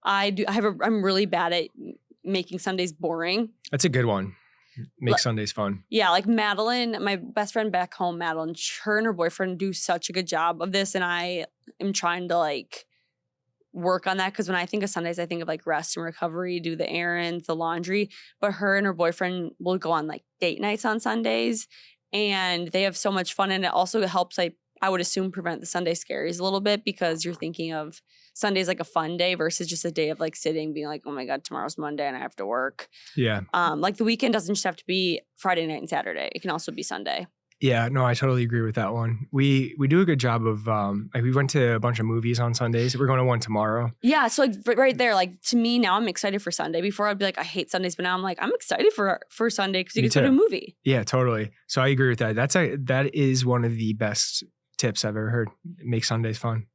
I'm really bad at making Sundays boring. That's a good one. Make Sundays fun. Yeah, like Madeline, my best friend back home, Madeline, her and her boyfriend do such a good job of this. And I am trying to like work on that because when I think of Sundays, I think of like rest and recovery, do the errands, the laundry. But her and her boyfriend will go on like date nights on Sundays and they have so much fun. And it also helps, like, I would assume, prevent the Sunday scaries a little bit because you're thinking of Sunday's like a fun day versus just a day of like sitting being like, oh my God, tomorrow's Monday and I have to work. Yeah. Like the weekend doesn't just have to be Friday night and Saturday. It can also be Sunday. Yeah, no, I totally agree with that one. We do a good job of like we went to a bunch of movies on Sundays. We're going to one tomorrow. Yeah, so like right there, like to me now I'm excited for Sunday. Before I'd be like, I hate Sundays, but now I'm like, I'm excited for Sunday because you get to go to a movie. Yeah, totally. So I agree with that. That is one of the best tips I've ever heard. Make Sundays fun.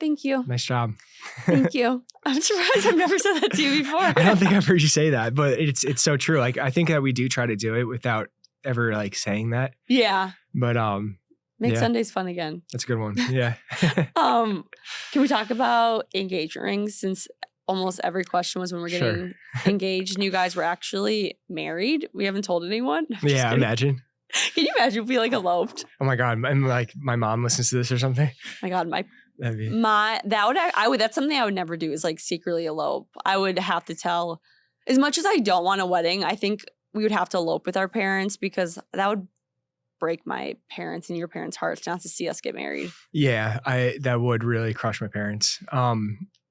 Thank you. Nice job. Thank you. I'm surprised I've never said that to you before. I don't think I've heard you say that, but it's so true. Like I think that we do try to do it without ever like saying that. Yeah. But make Sundays fun again. That's a good one. Yeah. Can we talk about engagement rings since almost every question was when we're getting engaged and you guys were actually married? We haven't told anyone. Yeah, imagine. Can you imagine if we like eloped? Oh my God. And like my mom listens to this or something. Oh my God, That'd that's something I would never do is like secretly elope. I would have to tell, as much as I don't want a wedding, I think we would have to elope with our parents because that would break my parents and your parents' hearts not to see us get married. Yeah, that would really crush my parents.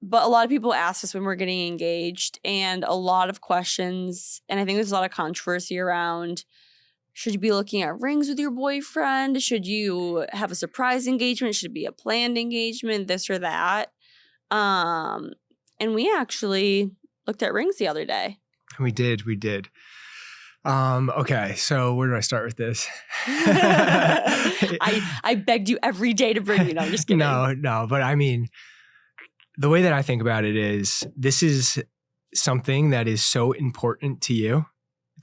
But a lot of people ask us when we're getting engaged, and a lot of questions, and I think there's a lot of controversy around, should you be looking at rings with your boyfriend? Should you have a surprise engagement? Should it be a planned engagement? This or that? Um, and we actually looked at rings the other day. We did. Okay, so where do I start with this? I begged you every day to bring me. No, I'm just kidding. No, but I mean, the way that I think about it is this is something that is so important to you,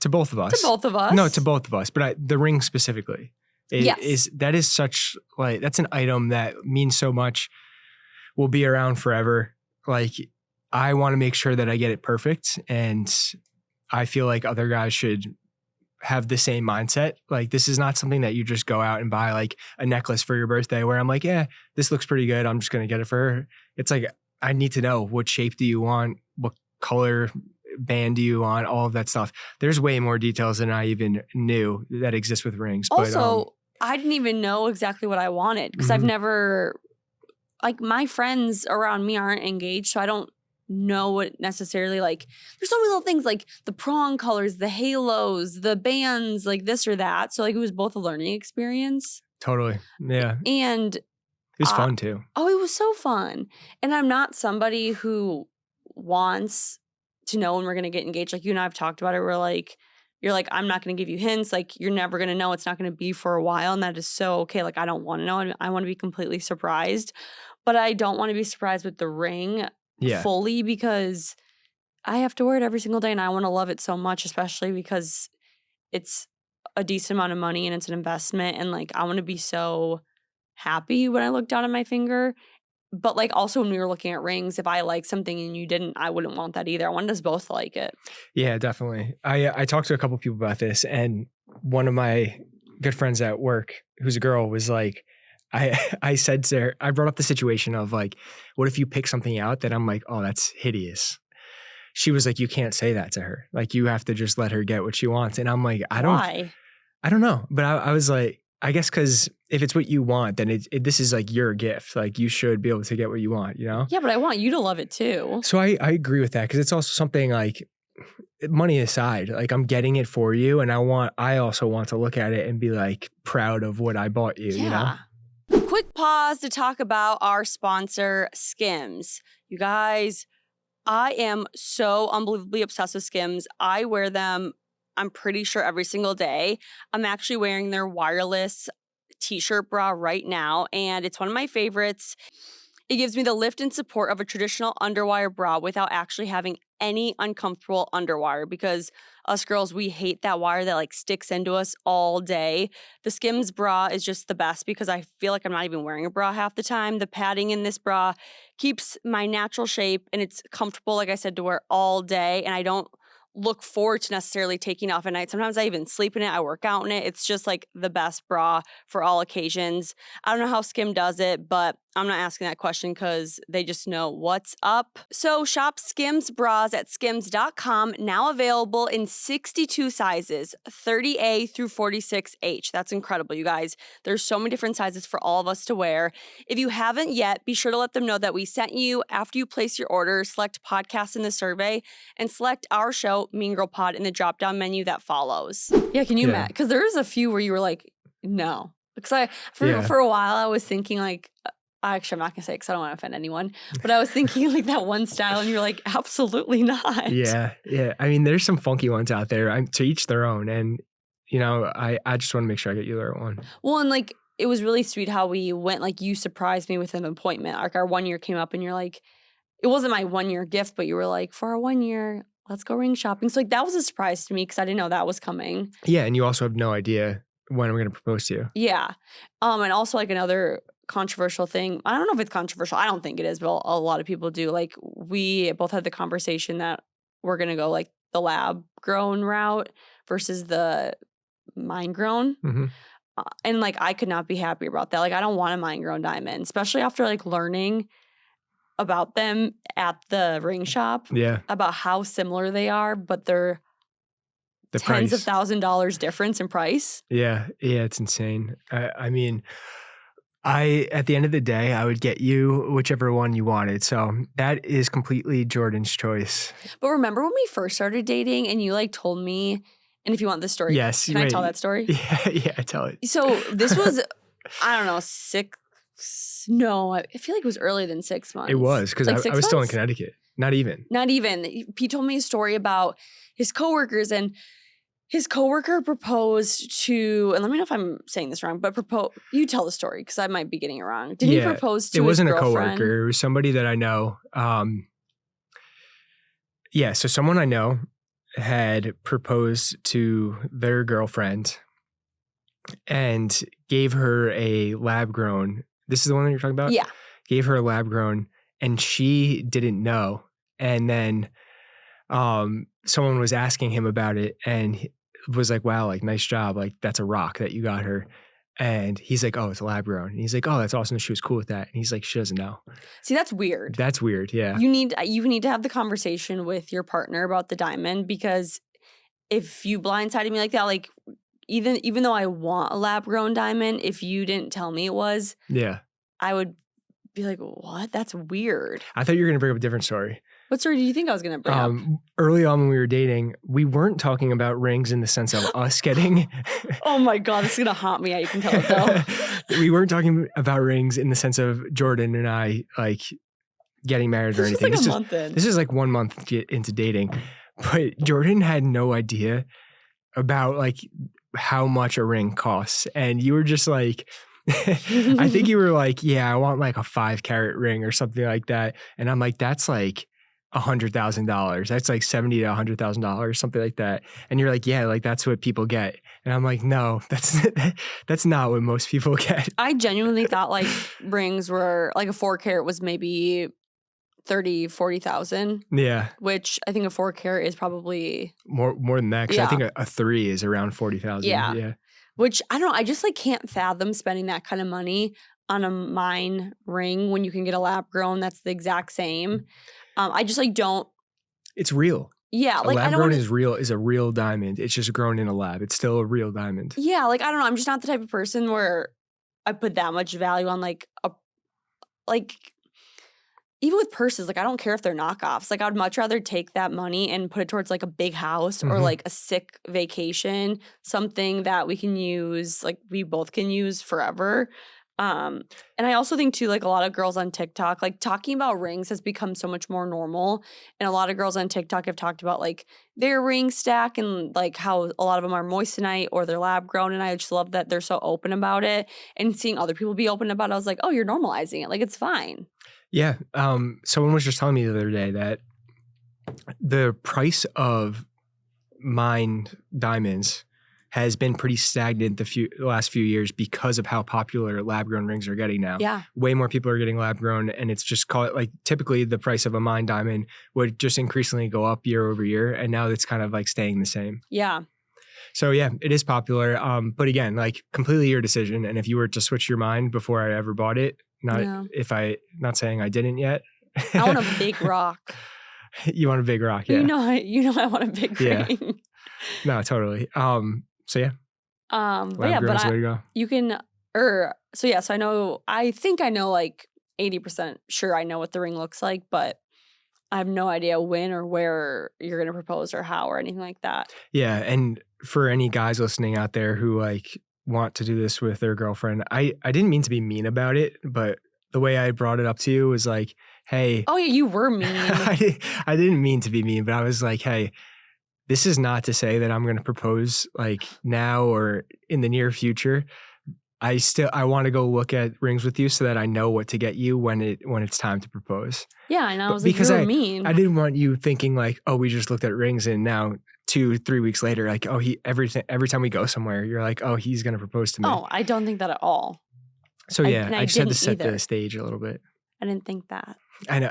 to both of us. To both of us. No, to both of us, but the ring specifically. Yes. That is such, like, that's an item that means so much, will be around forever. Like, I want to make sure that I get it perfect, and I feel like other guys should have the same mindset. Like, this is not something that you just go out and buy like a necklace for your birthday where I'm like, yeah, this looks pretty good, I'm just going to get it for her. It's like, I need to know, what shape do you want? What color band do you want? All of that stuff. There's way more details than I even knew that exist with rings. Also, I didn't even know exactly what I wanted because I've never, like, my friends around me aren't engaged, so I don't know what necessarily, like, there's so many little things like the prong colors, the halos, the bands, like this or that. So like it was both a learning experience. Totally. Yeah. And it was fun too. Oh, it was so fun. And I'm not somebody who wants to know when we're going to get engaged. Like, you and I have talked about it. We're like, you're like, I'm not going to give you hints. Like, you're never going to know. It's not going to be for a while. And that is so okay. Like, I don't want to know. I want to be completely surprised. But I don't want to be surprised with the ring fully, because I have to wear it every single day and I want to love it so much, especially because it's a decent amount of money and it's an investment. And like, I want to be so happy when I look down at my finger. But like, also when we were looking at rings, if I like something and you didn't, I wouldn't want that either. I wanted us both to like it. Yeah, definitely. I talked to a couple people about this, and one of my good friends at work, who's a girl, was like, I said to her, I brought up the situation of like, what if you pick something out that I'm like, oh, that's hideous. She was like, you can't say that to her. Like, you have to just let her get what she wants. And I'm like, Why? I don't know. But I was like, I guess because if it's what you want, then this is like your gift. Like, you should be able to get what you want, you know? Yeah, but I want you to love it too. So I agree with that, because it's also something like, money aside, like, I'm getting it for you, and I also want to look at it and be like proud of what I bought you, you know? Quick pause to talk about our sponsor, Skims. You guys, I am so unbelievably obsessed with Skims. I wear them, I'm pretty sure, every single day. I'm actually wearing their wireless t-shirt bra right now, and it's one of my favorites. It gives me the lift and support of a traditional underwire bra without actually having any uncomfortable underwire, because us girls, we hate that wire that like sticks into us all day. The Skims bra is just the best because I feel like I'm not even wearing a bra half the time. The padding in this bra keeps my natural shape, and it's comfortable, like I said, to wear all day, and I don't look forward to necessarily taking off at night. Sometimes I even sleep in it. I work out in it. It's just like the best bra for all occasions. I don't know how Skim does it, but I'm not asking that question because they just know what's up. So shop Skims bras at skims.com, now available in 62 sizes, 30A through 46H. That's incredible, you guys. There's so many different sizes for all of us to wear. If you haven't yet, be sure to let them know that we sent you. After you place your order, select podcast in the survey and select our show, Mean Girl Pod, in the drop-down menu that follows. Yeah, can you imagine? Because there was a few where you were like, no. Because for a while, I was thinking like, actually, I'm not going to say it because I don't want to offend anyone. But I was thinking like that one style, and you're like, absolutely not. Yeah. I mean, there's some funky ones out there. To each their own. And, you know, I just want to make sure I get you the right one. Well, and like, it was really sweet how we went, like, you surprised me with an appointment. Like, our 1 year came up, and you're like, it wasn't my 1 year gift, but you were like, for our 1 year, let's go ring shopping. So like, that was a surprise to me because I didn't know that was coming. Yeah. And you also have no idea when I'm going to propose to you. Yeah. And also like another controversial thing. I don't know if it's controversial. I don't think it is, but a lot of people do. Like, we both had the conversation that we're going to go like the lab grown route versus the mine grown. Mm-hmm. And like, I could not be happier about that. Like, I don't want a mine grown diamond, especially after like learning about them at the ring shop. Yeah. About how similar they are, but they're the tens price. of $1,000s difference in price. Yeah, it's insane. I mean, At the end of the day, I would get you whichever one you wanted. So that is completely Jordyn's choice. But remember when we first started dating and you like told me, and if you want this story, Yes. can I tell that story? Yeah, tell it. So this was, I don't know, no, I feel like it was earlier than 6 months. It was because Like I 6 was still in months? Connecticut. Not even. Not even. He told me a story about his coworkers, and his coworker proposed to, and let me know if I'm saying this wrong, but you tell the story because I might be getting it wrong. Did he propose to it wasn't his a girlfriend? coworker. It was somebody that I know. Yeah, so someone I know had proposed to their girlfriend and gave her a lab grown. This is the one that you're talking about? Yeah. Gave her a lab grown and she didn't know. And then someone was asking him about it and he was like, wow, like nice job. Like that's a rock that you got her. And he's like, oh, it's a lab grown. And he's like, oh, that's awesome. She was cool with that. And he's like, she doesn't know. See, that's weird. That's weird. Yeah. You need to have the conversation with your partner about the diamond, because if you blindsided me like that, like even though I want a lab grown diamond, if you didn't tell me it was, yeah, I would be like, what? That's weird. I thought you were going to bring up a different story. What story do you think I was going to bring up? Early on when we were dating, we weren't talking about rings in the sense of us getting. Oh my God, this is going to haunt me. You can tell it though. We weren't talking about rings in the sense of Jordyn and I like getting married or anything. This is like a month in. This is like 1 month into dating. But Jordyn had no idea about like how much a ring costs. And you were just like, I think you were like, yeah, I want like a 5-carat ring or something like that. And I'm like, that's like $100,000. That's like $70,000 to $100,000, something like that. And you're like, yeah, like that's what people get. And I'm like, no, that's not what most people get. I genuinely thought like rings were like a 4-carat was maybe 30,000-40,000. Yeah. Which I think a 4-carat is probably more than that. Because I think a 3 is around 40,000. Yeah. Which I don't know. I just like can't fathom spending that kind of money on a mine ring when you can get a lab grown that's the exact same. I just like don't. It's real. Yeah, like a lab I don't grown wanna, is a real diamond. It's just grown in a lab. It's still a real diamond. Yeah, like I don't know. I'm just not the type of person where I put that much value on like even with purses. Like I don't care if they're knockoffs. Like I'd much rather take that money and put it towards like a big house or like a sick vacation, something that we can use, like we both can use forever. And I also think too, like a lot of girls on TikTok, like talking about rings has become so much more normal. And a lot of girls on TikTok have talked about like their ring stack and like how a lot of them are moissanite or they're lab grown. And I just love that they're so open about it, and seeing other people be open about it. I was like, oh, you're normalizing it. Like it's fine. Yeah. Someone was just telling me the other day that the price of mined diamonds has been pretty stagnant the last few years because of how popular lab-grown rings are getting now. Yeah. Way more people are getting lab-grown, and it's just like typically the price of a mined diamond would just increasingly go up year over year, and now it's kind of like staying the same. Yeah. So yeah, it is popular. But again, like completely your decision. And if you were to switch your mind before I ever bought it, not saying I didn't yet. I want a big rock. You want a big rock, yeah. You know I want a big ring. No, totally. So yeah. But you can, so I think I know like 80% sure I know what the ring looks like, but I have no idea when or where you're going to propose or how or anything like that. Yeah. And for any guys listening out there who like want to do this with their girlfriend, I didn't mean to be mean about it, but the way I brought it up to you was like, hey. Oh yeah, you were mean. I didn't mean to be mean, but I was like, hey, this is not to say that I'm going to propose like now or in the near future. I want to go look at rings with you so that I know what to get you when it's time to propose. Yeah, I know. I was like, you were mean. I didn't want you thinking like, oh, we just looked at rings and now 2-3 weeks later, like, oh, every time we go somewhere, you're like, oh, he's going to propose to me. Oh, I don't think that at all. So yeah, I just had to set the stage a little bit. I didn't think that. I know.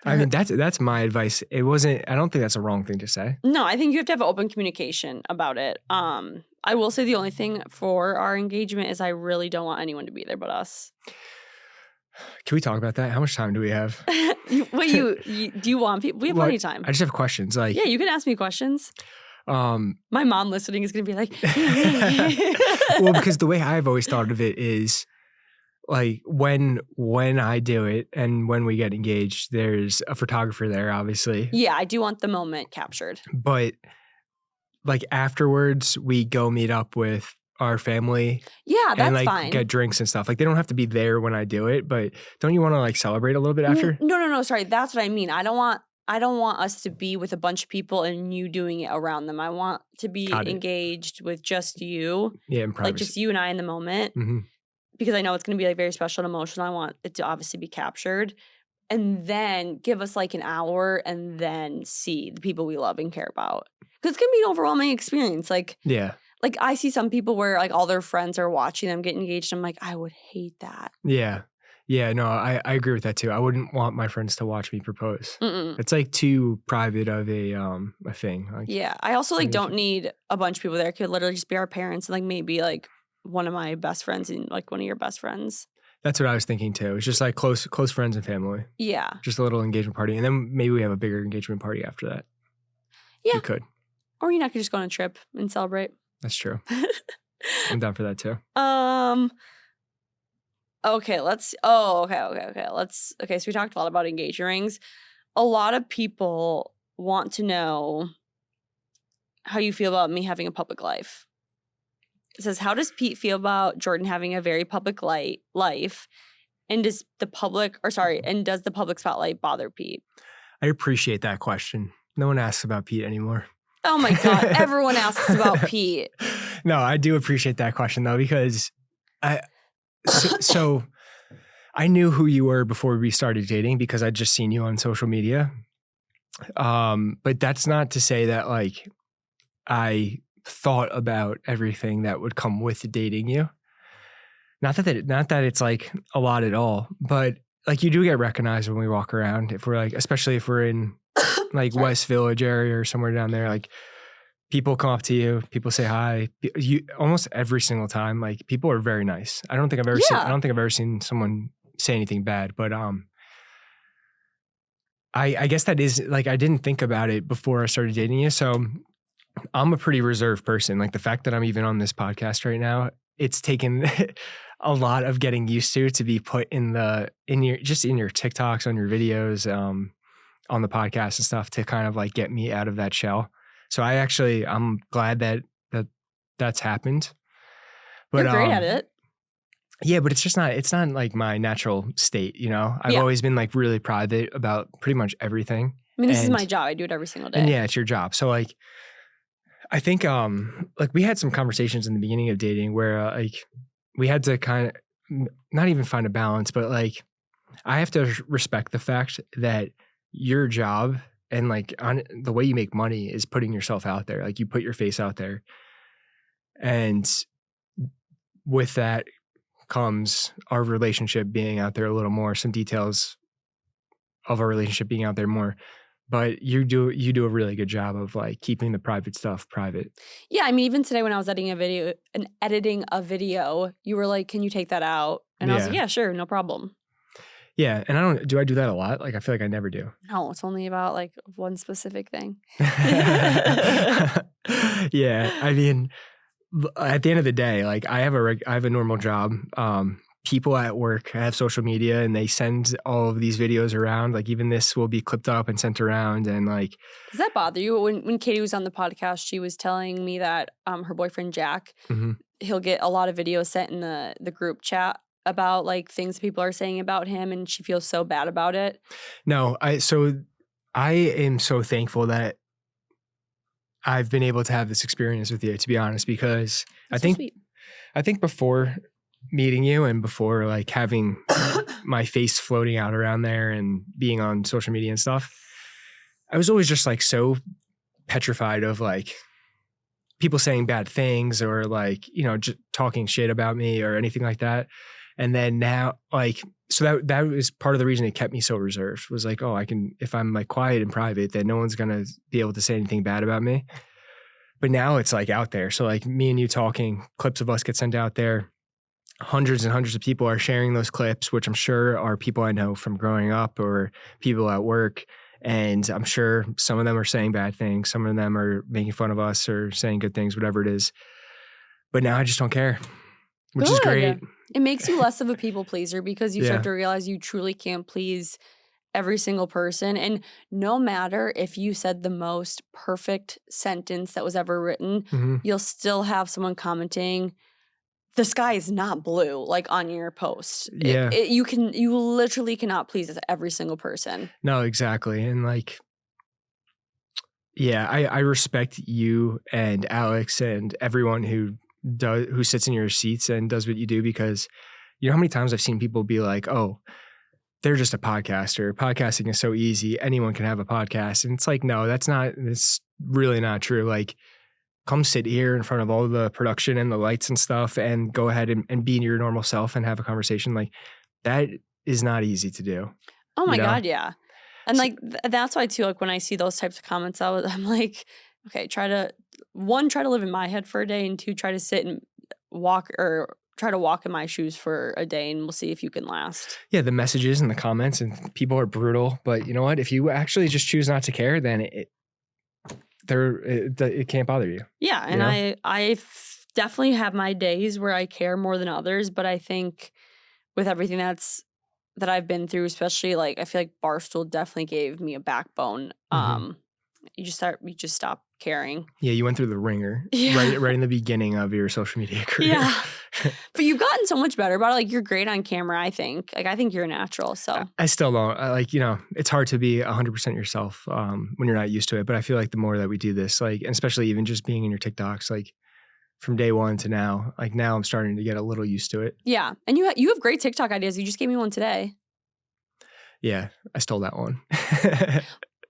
I mean, that's my advice. It wasn't, I don't think that's a wrong thing to say. No, I think you have to have open communication about it. I will say the only thing for our engagement is I really don't want anyone to be there but us. Can we talk about that? How much time do we have? Do you want people? We have plenty of time. I just have questions. Like, yeah, you can ask me questions. My mom listening is going to be like, well, because the way I've always thought of it is like when I do it and when we get engaged, there's a photographer there, obviously. Yeah, I do want the moment captured. But like afterwards, we go meet up with our family Yeah, and that's like fine. get drinks and stuff. Like they don't have to be there when I do it, but don't you want to like celebrate a little bit after? No, sorry. That's what I mean. I don't want us to be with a bunch of people and you doing it around them. I want to be Got it. engaged with just you. Yeah, in Like privacy. just you and I in the moment. Hmm. Because I know it's going to be like very special and emotional. I want it to obviously be captured. And then give us like an hour and then see the people we love and care about. Because it's going to be an overwhelming experience. Yeah. Like I see some people where like all their friends are watching them get engaged. I'm like, I would hate that. Yeah. Yeah, no, I agree with that too. I wouldn't want my friends to watch me propose. Mm-mm. It's like too private of a thing. Like, Yeah. I also like maybe don't need a bunch of people there. It could literally just be our parents and like maybe like one of my best friends and like one of your best friends. that's what I was thinking too. It's just like close friends and family. Yeah. Just a little engagement party, and then maybe we have a bigger engagement party after that. Yeah. We could. Or you know, I could just go on a trip and celebrate. That's true. I'm down for that too. Okay, okay. So we talked a lot about engagement rings. A lot of people want to know how you feel about me having a public life. It says, how does Pete feel about Jordyn having a very public life? And does the public spotlight bother Pete? I appreciate that question. No one asks about Pete anymore. Oh my God, everyone asks about Pete. No, I do appreciate that question though, because so I knew who you were before we started dating because I'd just seen you on social media. But that's not to say that like I thought about everything that would come with dating you. Not that it's like a lot at all, but like you do get recognized when we walk around. If we're like, especially if we're in like West Village area or somewhere down there, like people come up to you, people say hi. You almost every single time, like people are very nice. I don't think I've ever seen someone say anything bad, but I guess that is like I didn't think about it before I started dating you. So I'm a pretty reserved person. Like the fact that I'm even on this podcast right now, it's taken a lot of getting used to be put in your TikToks, on your videos, on the podcast and stuff to kind of like get me out of that shell. So I'm glad that's happened. But you're great at it. Yeah, but it's not like my natural state, you know? I've always been like really private about pretty much everything. I mean, this is my job. I do it every single day. And yeah, it's your job. So like, I think like we had some conversations in the beginning of dating where like we had to kind of not even find a balance, but like I have to respect the fact that your job and like on the way you make money is putting yourself out there. Like you put your face out there. And with that comes our relationship being out there a little more, some details of our relationship being out there more. But you do a really good job of like keeping the private stuff private. Yeah, I mean, even today when I was editing a video, you were like, "Can you take that out?" And I was like, "Yeah, sure, no problem." Yeah, and do I do that a lot? Like I feel like I never do. No, it's only about like one specific thing. Yeah, I mean, at the end of the day, like I have a normal job. People at work have social media and they send all of these videos around. Like even this will be clipped up and sent around. And like, does that bother you? When Katie was on the podcast, she was telling me that her boyfriend Jack, he'll get a lot of videos sent in the group chat about like things people are saying about him, and she feels so bad about it. No, I am so thankful that I've been able to have this experience with you, to be honest, because That's I think before meeting you and before like having my face floating out around there and being on social media and stuff, I was always just like so petrified of like people saying bad things or like, you know, just talking shit about me or anything like that. And then now like, so that was part of the reason it kept me so reserved was like, oh, if I'm like quiet and private, then no one's going to be able to say anything bad about me. But now it's like out there. So like me and you talking, clips of us get sent out there. Hundreds and hundreds of people are sharing those clips, which I'm sure are people I know from growing up or people at work. And I'm sure some of them are saying bad things. Some of them are making fun of us or saying good things, whatever it is. But now I just don't care. which is great. It makes you less of a people pleaser because you Yeah. start to realize you truly can't please every single person. And no matter if you said the most perfect sentence that was ever written, Mhm. you'll still have someone commenting, the sky is not blue, like on your post. Yeah. You literally cannot please every single person. No, exactly. And like, yeah, I respect you and Alex and everyone who sits in your seats and does what you do, because you know how many times I've seen people be like, "Oh, they're just a podcaster. Podcasting is so easy. Anyone can have a podcast." And it's like, no, it's really not true. Like, come sit here in front of all the production and the lights and stuff and go ahead and be your normal self and have a conversation. Like, that is not easy to do. Oh You my know? God, yeah. And like that's why too, like when I see those types of comments, I'm like, okay, try to live in my head for a day, and two, try to sit and try to walk in my shoes for a day, and we'll see if you can last. Yeah, the messages and the comments and people are brutal, but you know what? If you actually just choose not to care, then it can't bother you. Yeah, and know? definitely have my days where I care more than others, but I think with everything that I've been through, especially like I feel like Barstool definitely gave me a backbone. Mhm. You just stop caring. Yeah, you went through the ringer Yeah. right in the beginning of your social media career. Yeah. But you've gotten so much better about it. Like you're great on camera, I think. Like I think you're a natural. So I still don't like, it's hard to be 100% yourself when you're not used to it. But I feel like the more that we do this, like, and especially even just being in your TikToks, like from day one to now, like now I'm starting to get a little used to it. yeah. And you have great TikTok ideas. You just gave me one today. Yeah, I stole that one.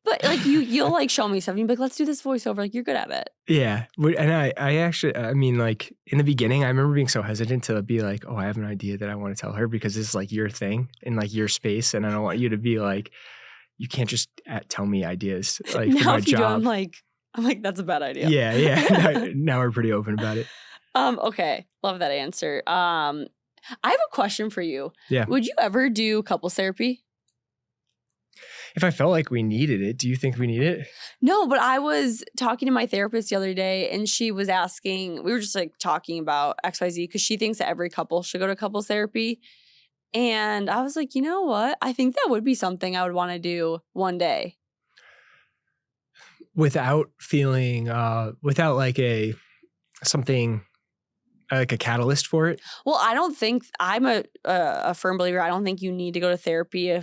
But like you'll like show me something, you'll be like, let's do this voiceover. Like you're good at it. Yeah. And I actually, I mean, like in the beginning, I remember being so hesitant to be like, oh, I have an idea that I want to tell her because this is like your thing in like your space. And I don't want you to be like, you can't just tell me ideas like for Now my if you do, job. I'm like, that's a bad idea. Yeah. Now we're pretty open about it. Okay. Love that answer. I have a question for you. Yeah. Would you ever do couples therapy? If I felt like we needed it, do you think we need it? No, but I was talking to my therapist the other day, and she was asking, we were just like talking about XYZ because she thinks that every couple should go to couples therapy. And I was like, you know what? I think that would be something I would want to do one day. Without feeling, without like something like a catalyst for it? Well, I don't think I'm a firm believer. I don't think you need to go to therapy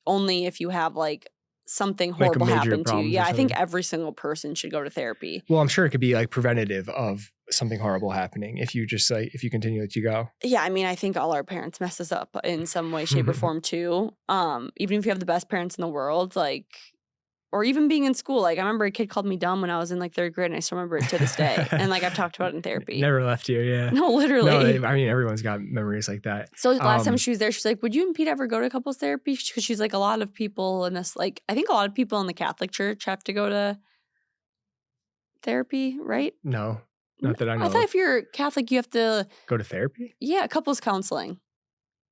only if you have like something Like a horrible major happen to you. problems or Yeah, I think something? every single person should go to therapy. Well, I'm sure it could be like preventative of something horrible happening if you continue to go. Yeah, I mean, I think all our parents mess us up in some way, shape, or form too. Even if you have the best parents in the world, like, or even being in school. Like, I remember a kid called me dumb when I was in like third grade, and I still remember it to this day. And like, I've talked about it in therapy. Never left you, yeah. No, literally. No, I mean, everyone's got memories like that. So last time she was there, she's like, "Would you and Pete ever go to couples therapy?" Because she's like, a lot of people in this, like, I think a lot of people in the Catholic Church have to go to therapy, right? No, not that I know I thought of. if you're Catholic, you have to, Go to therapy? yeah, couples counseling.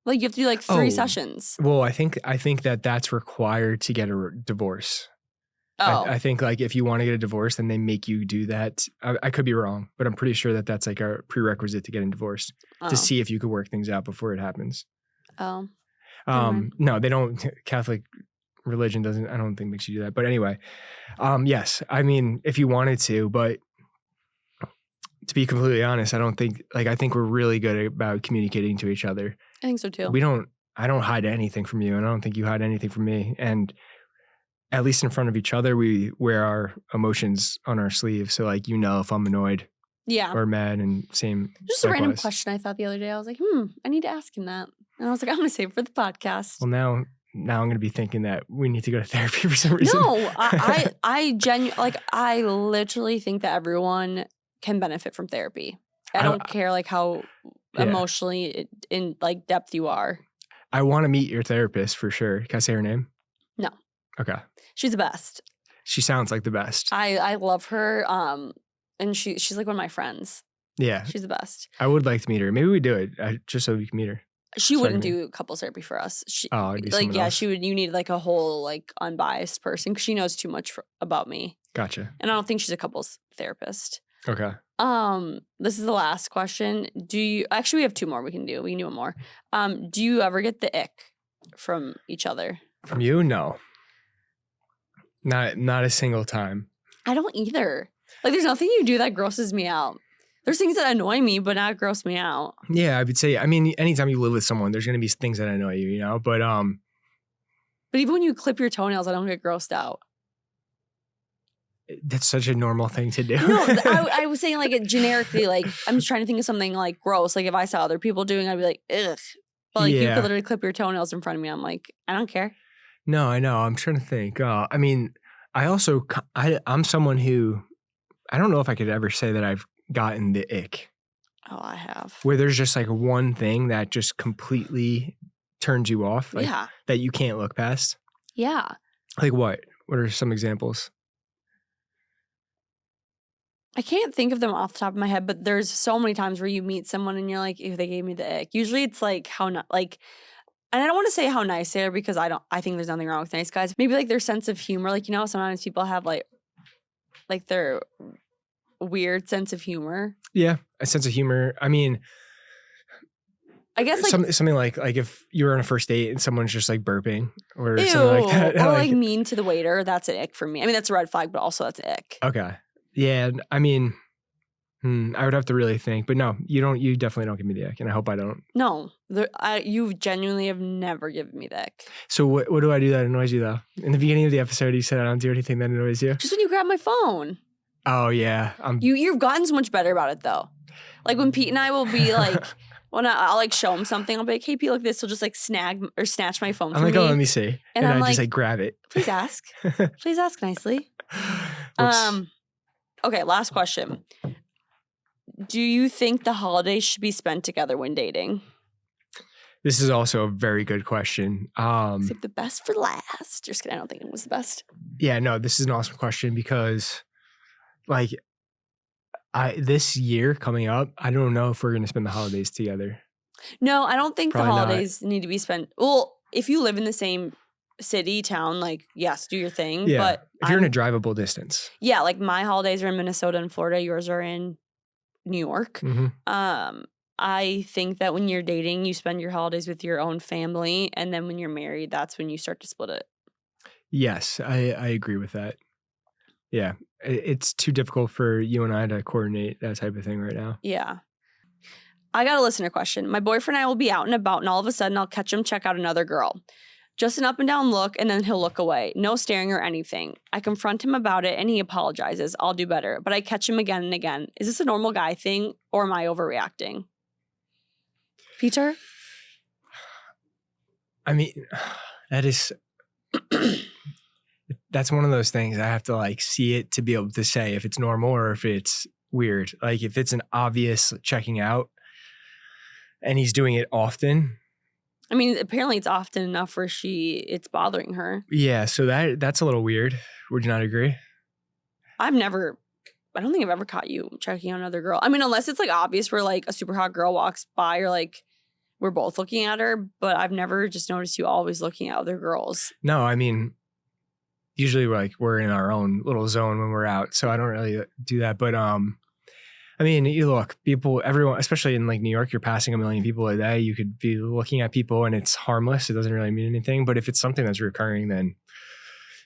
Like you have to do like 3 Oh. sessions. Well, I think that's required to get a divorce. Oh, I think like if you want to get a divorce, then they make you do that. I could be wrong, but I'm pretty sure that that's like a prerequisite to getting divorced oh, to see if you could work things out before it happens. oh. Never mind. No, they don't. Catholic religion doesn't. I don't think makes you do that. But anyway, yes. I mean, if you wanted to, but to be completely honest, I don't think I think we're really good about communicating to each other. I think so too. I don't hide anything from you, and I don't think you hide anything from me. And at least in front of each other, we wear our emotions on our sleeve. So like, if I'm annoyed Yeah. or mad, and same. Just a random likewise. question I thought the other day. I was like, I need to ask him that. And I was like, I'm going to save it for the podcast. Well, now I'm going to be thinking that we need to go to therapy for some reason. No, I literally think that everyone can benefit from therapy. I don't care like how emotionally in like depth you are. I want to meet your therapist for sure. Can I say her name? No. Okay. She's the best. She sounds like the best. I love her. And she's like one of my friends. Yeah. She's the best. I would like to meet her. Maybe we do it just so we can meet her. She wouldn't do couples therapy for us. It'd be like, someone yeah, else. she would. You need like a whole like unbiased person because she knows too much about me. Gotcha. And I don't think she's a couples therapist. Okay. This is the last question. Actually, we have 2 more we can do. We can do one more. Do you ever get the ick from each other? From you? No. Not a single time. I don't either. Like, there's nothing you do that grosses me out. There's things that annoy me, but not gross me out. Yeah, I would say, I mean, anytime you live with someone, there's going to be things that annoy you, you know? But even when you clip your toenails, I don't get grossed out. that's such a normal thing to do. No, I was saying, like, it generically, like, I'm just trying to think of something, like, gross. Like, if I saw other people doing, I'd be like, ugh. But, like, you could literally clip your toenails in front of me. I'm like, I don't care. No, I know. I'm trying to think. I mean, I'm someone who, I don't know if I could ever say that I've gotten the ick. Oh, I have. Where there's just like one thing that just completely turns you off. Like, Yeah. that you can't look past. Yeah. Like what? What are some examples? I can't think of them off the top of my head, but there's so many times where you meet someone and you're like, ew, they gave me the ick. Usually it's like and I don't want to say how nice they are because I think there's nothing wrong with nice guys. Maybe like their sense of humor. Like, you know, sometimes people have like their weird sense of humor. Yeah, a sense of humor. I mean, I guess like something like if you were on a first date and someone's just like burping or ew, something like that. Or like mean to the waiter. That's an ick for me. I mean, that's a red flag, but also that's an ick. Okay. Yeah, I mean, I would have to really think, but no, you don't. You definitely don't give me the ick, and I hope I don't. No, you genuinely have never given me the ick. So what do I do that annoys you though? In the beginning of the episode, you said I don't do anything that annoys you. Just when you grab my phone. Oh yeah, You've gotten so much better about it though. Like when Pete and I will be like, when I'll like show him something, I'll be like, "Hey Pete, look this." He'll just like snatch my phone from me. I'm like, "Oh, let me see," and I'm I just like grab it. Please ask. Please ask nicely. Okay, last question. Do you think the holidays should be spent together when dating? This is also a very good question. Save the best for last. Just kidding. I don't think it was the best. Yeah, no, this is an awesome question because, like, this year coming up, I don't know if we're going to spend the holidays together. No, I don't think Probably the holidays need to be spent. Well, if you live in the same city, town, like, yes, do your thing. Yeah, but if you're in a drivable distance. Yeah, like my holidays are in Minnesota and Florida. Yours are in New York. Mm-hmm. I think that when you're dating, you spend your holidays with your own family. And then when you're married, that's when you start to split it. Yes, I agree with that. Yeah, it's too difficult for you and I to coordinate that type of thing right now. Yeah. I got a listener question. My boyfriend and I will be out and about, and all of a sudden I'll catch him check out another girl. Just an up and down look, and then he'll look away. No staring or anything. I confront him about it, and he apologizes. I'll do better. But I catch him again and again. Is this a normal guy thing, or am I overreacting? Peter? I mean, that's one of those things I have to like see it to be able to say if it's normal or if it's weird. Like if it's an obvious checking out and he's doing it often. I mean, apparently it's often enough where it's bothering her. Yeah, so that's a little weird. Would you not agree? I don't think I've ever caught you checking out another girl. I mean, unless it's like obvious where like a super hot girl walks by or like we're both looking at her, but I've never just noticed you always looking at other girls. No, I mean, usually we're in our own little zone when we're out, so I don't really do that. But I mean, you look, everyone, especially in like New York, you're passing a million people a day. You could be looking at people and it's harmless. It doesn't really mean anything. But if it's something that's recurring, then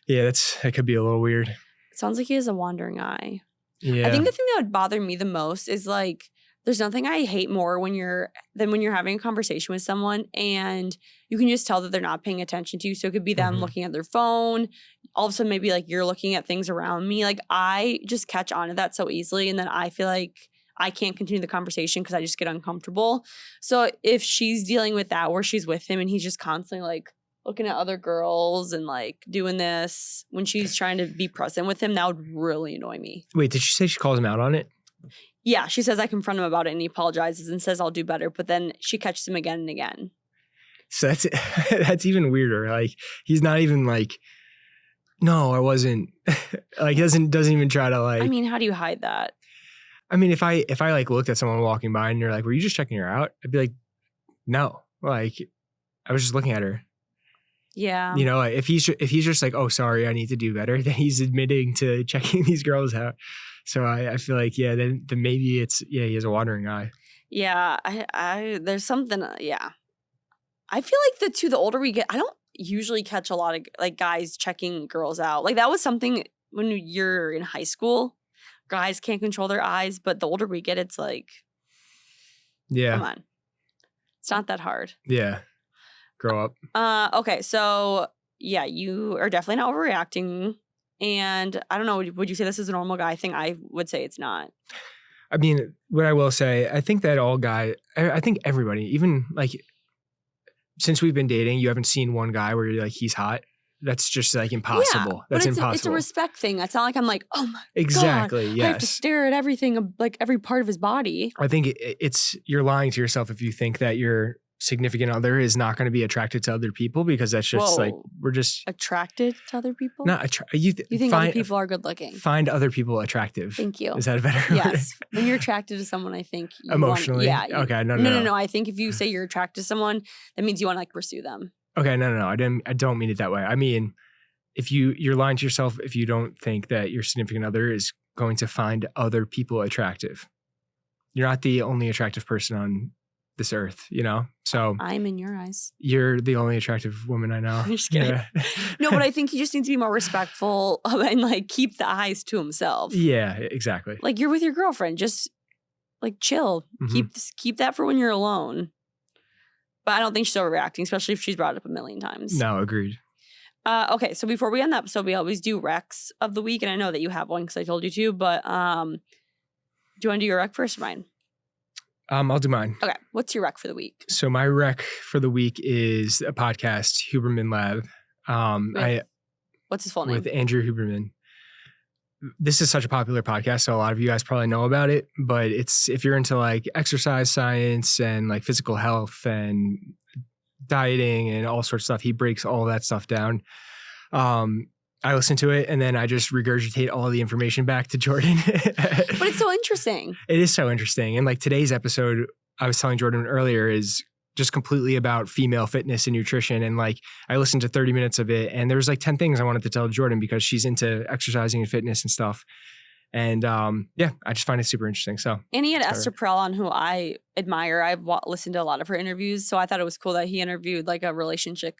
yeah, it could be a little weird. It sounds like he has a wandering eye. Yeah. I think the thing that would bother me the most is like, there's nothing I hate more than when you're having a conversation with someone and you can just tell that they're not paying attention to you. So it could be them looking at their phone. All of a sudden, maybe like you're looking at things around me. Like I just catch on to that so easily. And then I feel like I can't continue the conversation because I just get uncomfortable. So if she's dealing with that where she's with him and he's just constantly like looking at other girls and like doing this when she's trying to be present with him, that would really annoy me. Wait, did she say she calls him out on it? Yeah, she says I confront him about it and he apologizes and says I'll do better. But then she catches him again and again. So that's even weirder. Like he's not even like, no, I wasn't. Like he doesn't even try to like. I mean, how do you hide that? I mean, if I like looked at someone walking by and you're like, were you just checking her out? I'd be like, no, like I was just looking at her. Yeah. You know, like, if he's just like, oh, sorry, I need to do better, then he's admitting to checking these girls out. So I feel like, then maybe he has a wandering eye. Yeah, there's something, yeah. I feel like the older we get, I don't usually catch a lot of like guys checking girls out. Like that was something when you're in high school, guys can't control their eyes, but the older we get, it's like, come Yeah. on. It's not that hard. Yeah. Grow up. Okay, so yeah, you are definitely not overreacting. And I don't know, would you say this is a normal guy thing? I would say it's not. I mean, what I will say, I think that I think everybody, even like since we've been dating, you haven't seen one guy where you're like, he's hot. That's just like impossible. Yeah, That's but impossible. It's a respect thing. It's not like I'm like, oh my exactly, God, yes. I have to stare at everything, like every part of his body. I think it's you're lying to yourself if you think that your significant other is not going to be attracted to other people, because that's just like, we're just attracted to other people. Not you think other people are good looking? Find other people attractive. Thank you. Is that a better word? Yes. When you're attracted to someone, I think you emotionally. Okay. No. I think if you say you're attracted to someone, that means you want to like pursue them. Okay. No. I don't mean it that way. I mean, if you're lying to yourself if you don't think that your significant other is going to find other people attractive. You're not the only attractive person on this earth, So I'm in your eyes. You're the only attractive woman I know. I'm just kidding. Yeah. No, but I think he just needs to be more respectful and like keep the eyes to himself. Yeah, exactly. Like you're with your girlfriend, just like chill. Mm-hmm. Keep that for when you're alone. But I don't think she's overreacting, especially if she's brought it up a million times. No, agreed. Okay, so before we end the episode, we always do recs of the week, and I know that you have one because I told you to. But do you want to do your rec first or mine? I'll do mine. Okay. What's your rec for the week? So my rec for the week is a podcast, Huberman Lab. What's his full name? With Andrew Huberman. This is such a popular podcast, so a lot of you guys probably know about it. But if you're into like exercise science and like physical health and dieting and all sorts of stuff, he breaks all that stuff down. I listen to it and then I just regurgitate all the information back to Jordyn. But it's so interesting. It is so interesting. And like today's episode, I was telling Jordyn earlier, is just completely about female fitness and nutrition. And like I listened to 30 minutes of it and there was like 10 things I wanted to tell Jordyn because she's into exercising and fitness and stuff. And I just find it super interesting. So, and he had Esther Perel on, who I admire. I've listened to a lot of her interviews, so I thought it was cool that he interviewed like a relationship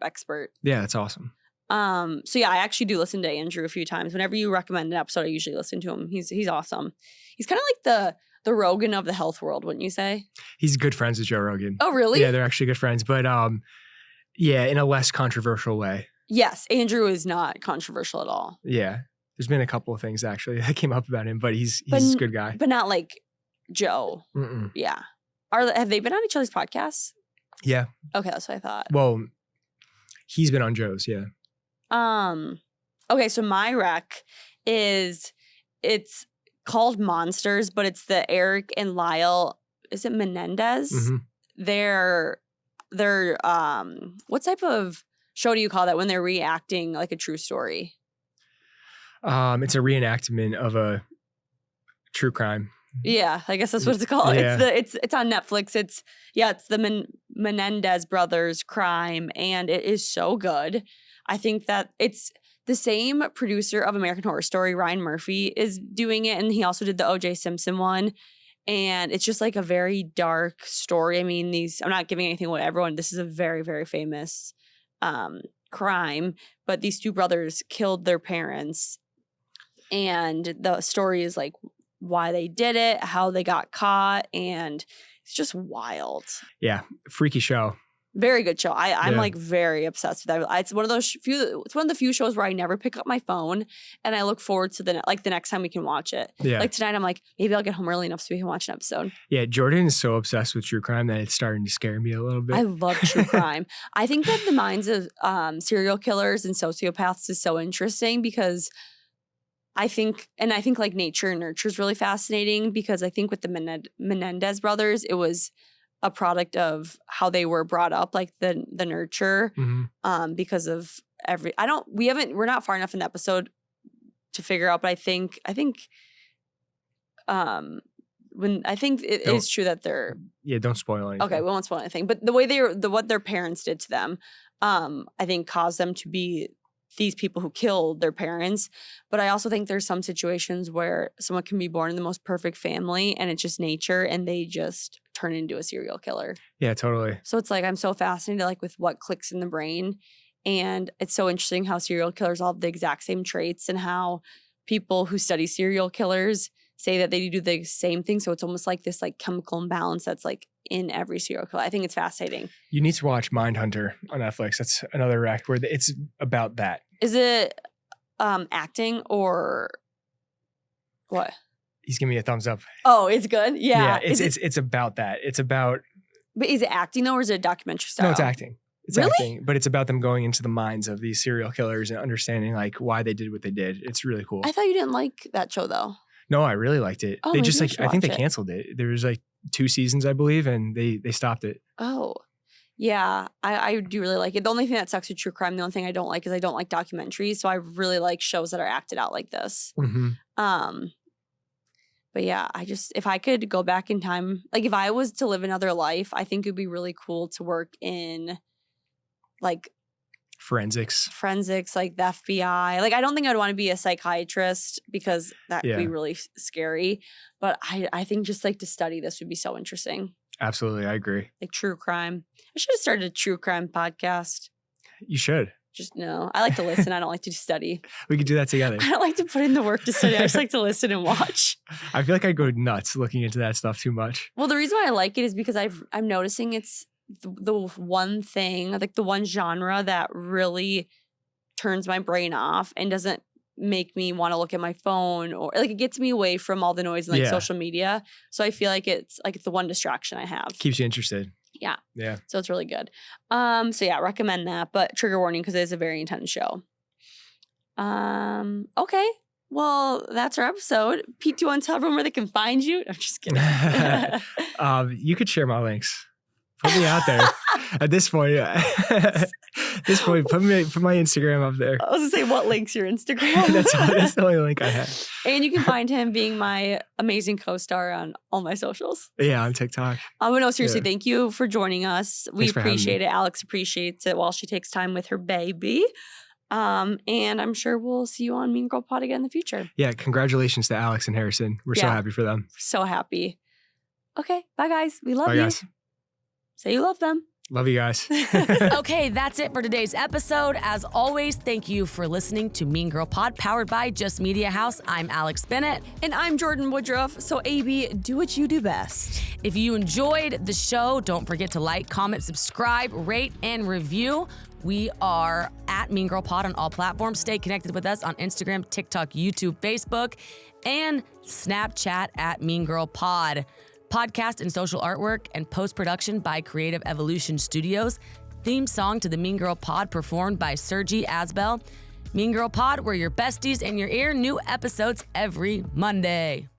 expert. Yeah, that's awesome. So yeah, I actually do listen to Andrew a few times. Whenever you recommend an episode, I usually listen to him. He's awesome. He's kind of like the Rogan of the health world, wouldn't you say? He's good friends with Joe Rogan. Oh, really? Yeah, they're actually good friends, but in a less controversial way. Yes, Andrew is not controversial at all. Yeah. There's been a couple of things actually that came up about him, but he's a good guy. But not like Joe. Mm-mm. Yeah. Have they been on each other's podcasts? Yeah. Okay, that's what I thought. Well, he's been on Joe's, yeah. Okay, so my rec it's called Monsters, but it's the Eric and Lyle, is it Menendez? Mm-hmm. They're what type of show do you call that when they're reacting like a true story? It's a reenactment of a true crime. Yeah, I guess that's what it's called. Yeah. It's on Netflix. It's the Menendez brothers crime, and it is so good. I think that it's the same producer of American Horror Story, Ryan Murphy, is doing it, and he also did the O.J. Simpson one. And it's just like a very dark story. I mean, I'm not giving anything away, everyone. This is a very, very famous crime, but these two brothers killed their parents. And the story is like why they did it, how they got caught, and it's just wild. Yeah, freaky show. Very good show. I'm like very obsessed with that. It's one of the few shows where I never pick up my phone, and I look forward to the next time we can watch it. Yeah. Like tonight, I'm like, maybe I'll get home early enough so we can watch an episode. Yeah, Jordyn is so obsessed with true crime that it's starting to scare me a little bit. I love true crime. I think that the minds of serial killers and sociopaths is so interesting because I think like nature and nurture is really fascinating because I think with the Menendez brothers, it was a product of how they were brought up, like the nurture, because of we're not far enough in the episode to figure out, but I think it is true that they're don't spoil anything. Okay, we won't spoil anything, but the way what their parents did to them, I think caused them to be these people who killed their parents. But I also think there's some situations where someone can be born in the most perfect family and it's just nature and they just turn into a serial killer. Yeah, totally. So it's like I'm so fascinated like with what clicks in the brain. And it's so interesting how serial killers all have the exact same traits and how people who study serial killers say that they do the same thing. So it's almost like this like chemical imbalance that's like in every serial killer. I think it's fascinating. You need to watch Mindhunter on Netflix. That's another rec where it's about that. Is it acting or what? He's giving me a thumbs up. Oh, it's good. Yeah. It's about that. It's about. But is it acting though, or is it a documentary style? No, it's acting. It's really? acting, but it's about them going into the minds of these serial killers and understanding like why they did what they did. It's really cool. I thought you didn't like that show though. No, I really liked it. Oh, They maybe just I like should I think they watch it. canceled it. There was like 2 seasons, I believe, and they stopped it. Oh, yeah. I do really like it. The only thing that sucks with true crime, the only thing I don't like is I don't like documentaries. So I really like shows that are acted out like this. Mm-hmm. But yeah, if I could go back in time, like if I was to live another life, I think it'd be really cool to work in like Forensics. like the FBI. Like I don't think I'd want to be a psychiatrist because that could be really scary. But I think just like to study this would be so interesting. Absolutely, I agree. Like true crime. I should have started a true crime podcast. You should. Just no. I like to listen. I don't like to study. We could do that together. I don't like to put in the work to study. I just like to listen and watch. I feel like I go nuts looking into that stuff too much. Well, the reason why I like it is because I'm noticing it's the one thing, like the one genre that really turns my brain off and doesn't make me want to look at my phone, or like it gets me away from all the noise and like social media. So I feel like it's like the one distraction I have. Keeps you interested. Yeah. Yeah. So it's really good. So yeah, recommend that, but trigger warning because it is a very intense show. Okay. Well, that's our episode. Pete, do you want to tell everyone where they can find you? I'm just kidding. You could share my links. Put me out there. At this point, put my Instagram up there. I was gonna say, what link's your Instagram? that's the only link I have. And you can find him being my amazing co-star on all my socials. Yeah, on TikTok. But no, seriously, thank you for joining us. We Thanks for having appreciate me. it. Alex appreciates it while she takes time with her baby. And I'm sure we'll see you on Mean Girl Pod again in the future. Yeah, congratulations to Alex and Harrison. We're so happy for them. So happy. Okay, bye guys. We love Bye, you. guys. Say you love them. Love you guys. Okay, that's it for today's episode. As always, thank you for listening to Mean Girl Pod, powered by Just Media House. I'm Alex Bennett. And I'm Jordyn Woodruff. So AB, do what you do best. If you enjoyed the show, don't forget to like, comment, subscribe, rate, and review. We are at Mean Girl Pod on all platforms. Stay connected with us on Instagram, TikTok, YouTube, Facebook, and Snapchat at Mean Girl Pod. Podcast and social artwork and post-production by Creative Evolution Studios. Theme song to the Mean Girl Pod performed by Sergi Asbel. Mean Girl Pod, we're your besties in your ear. New episodes every Monday.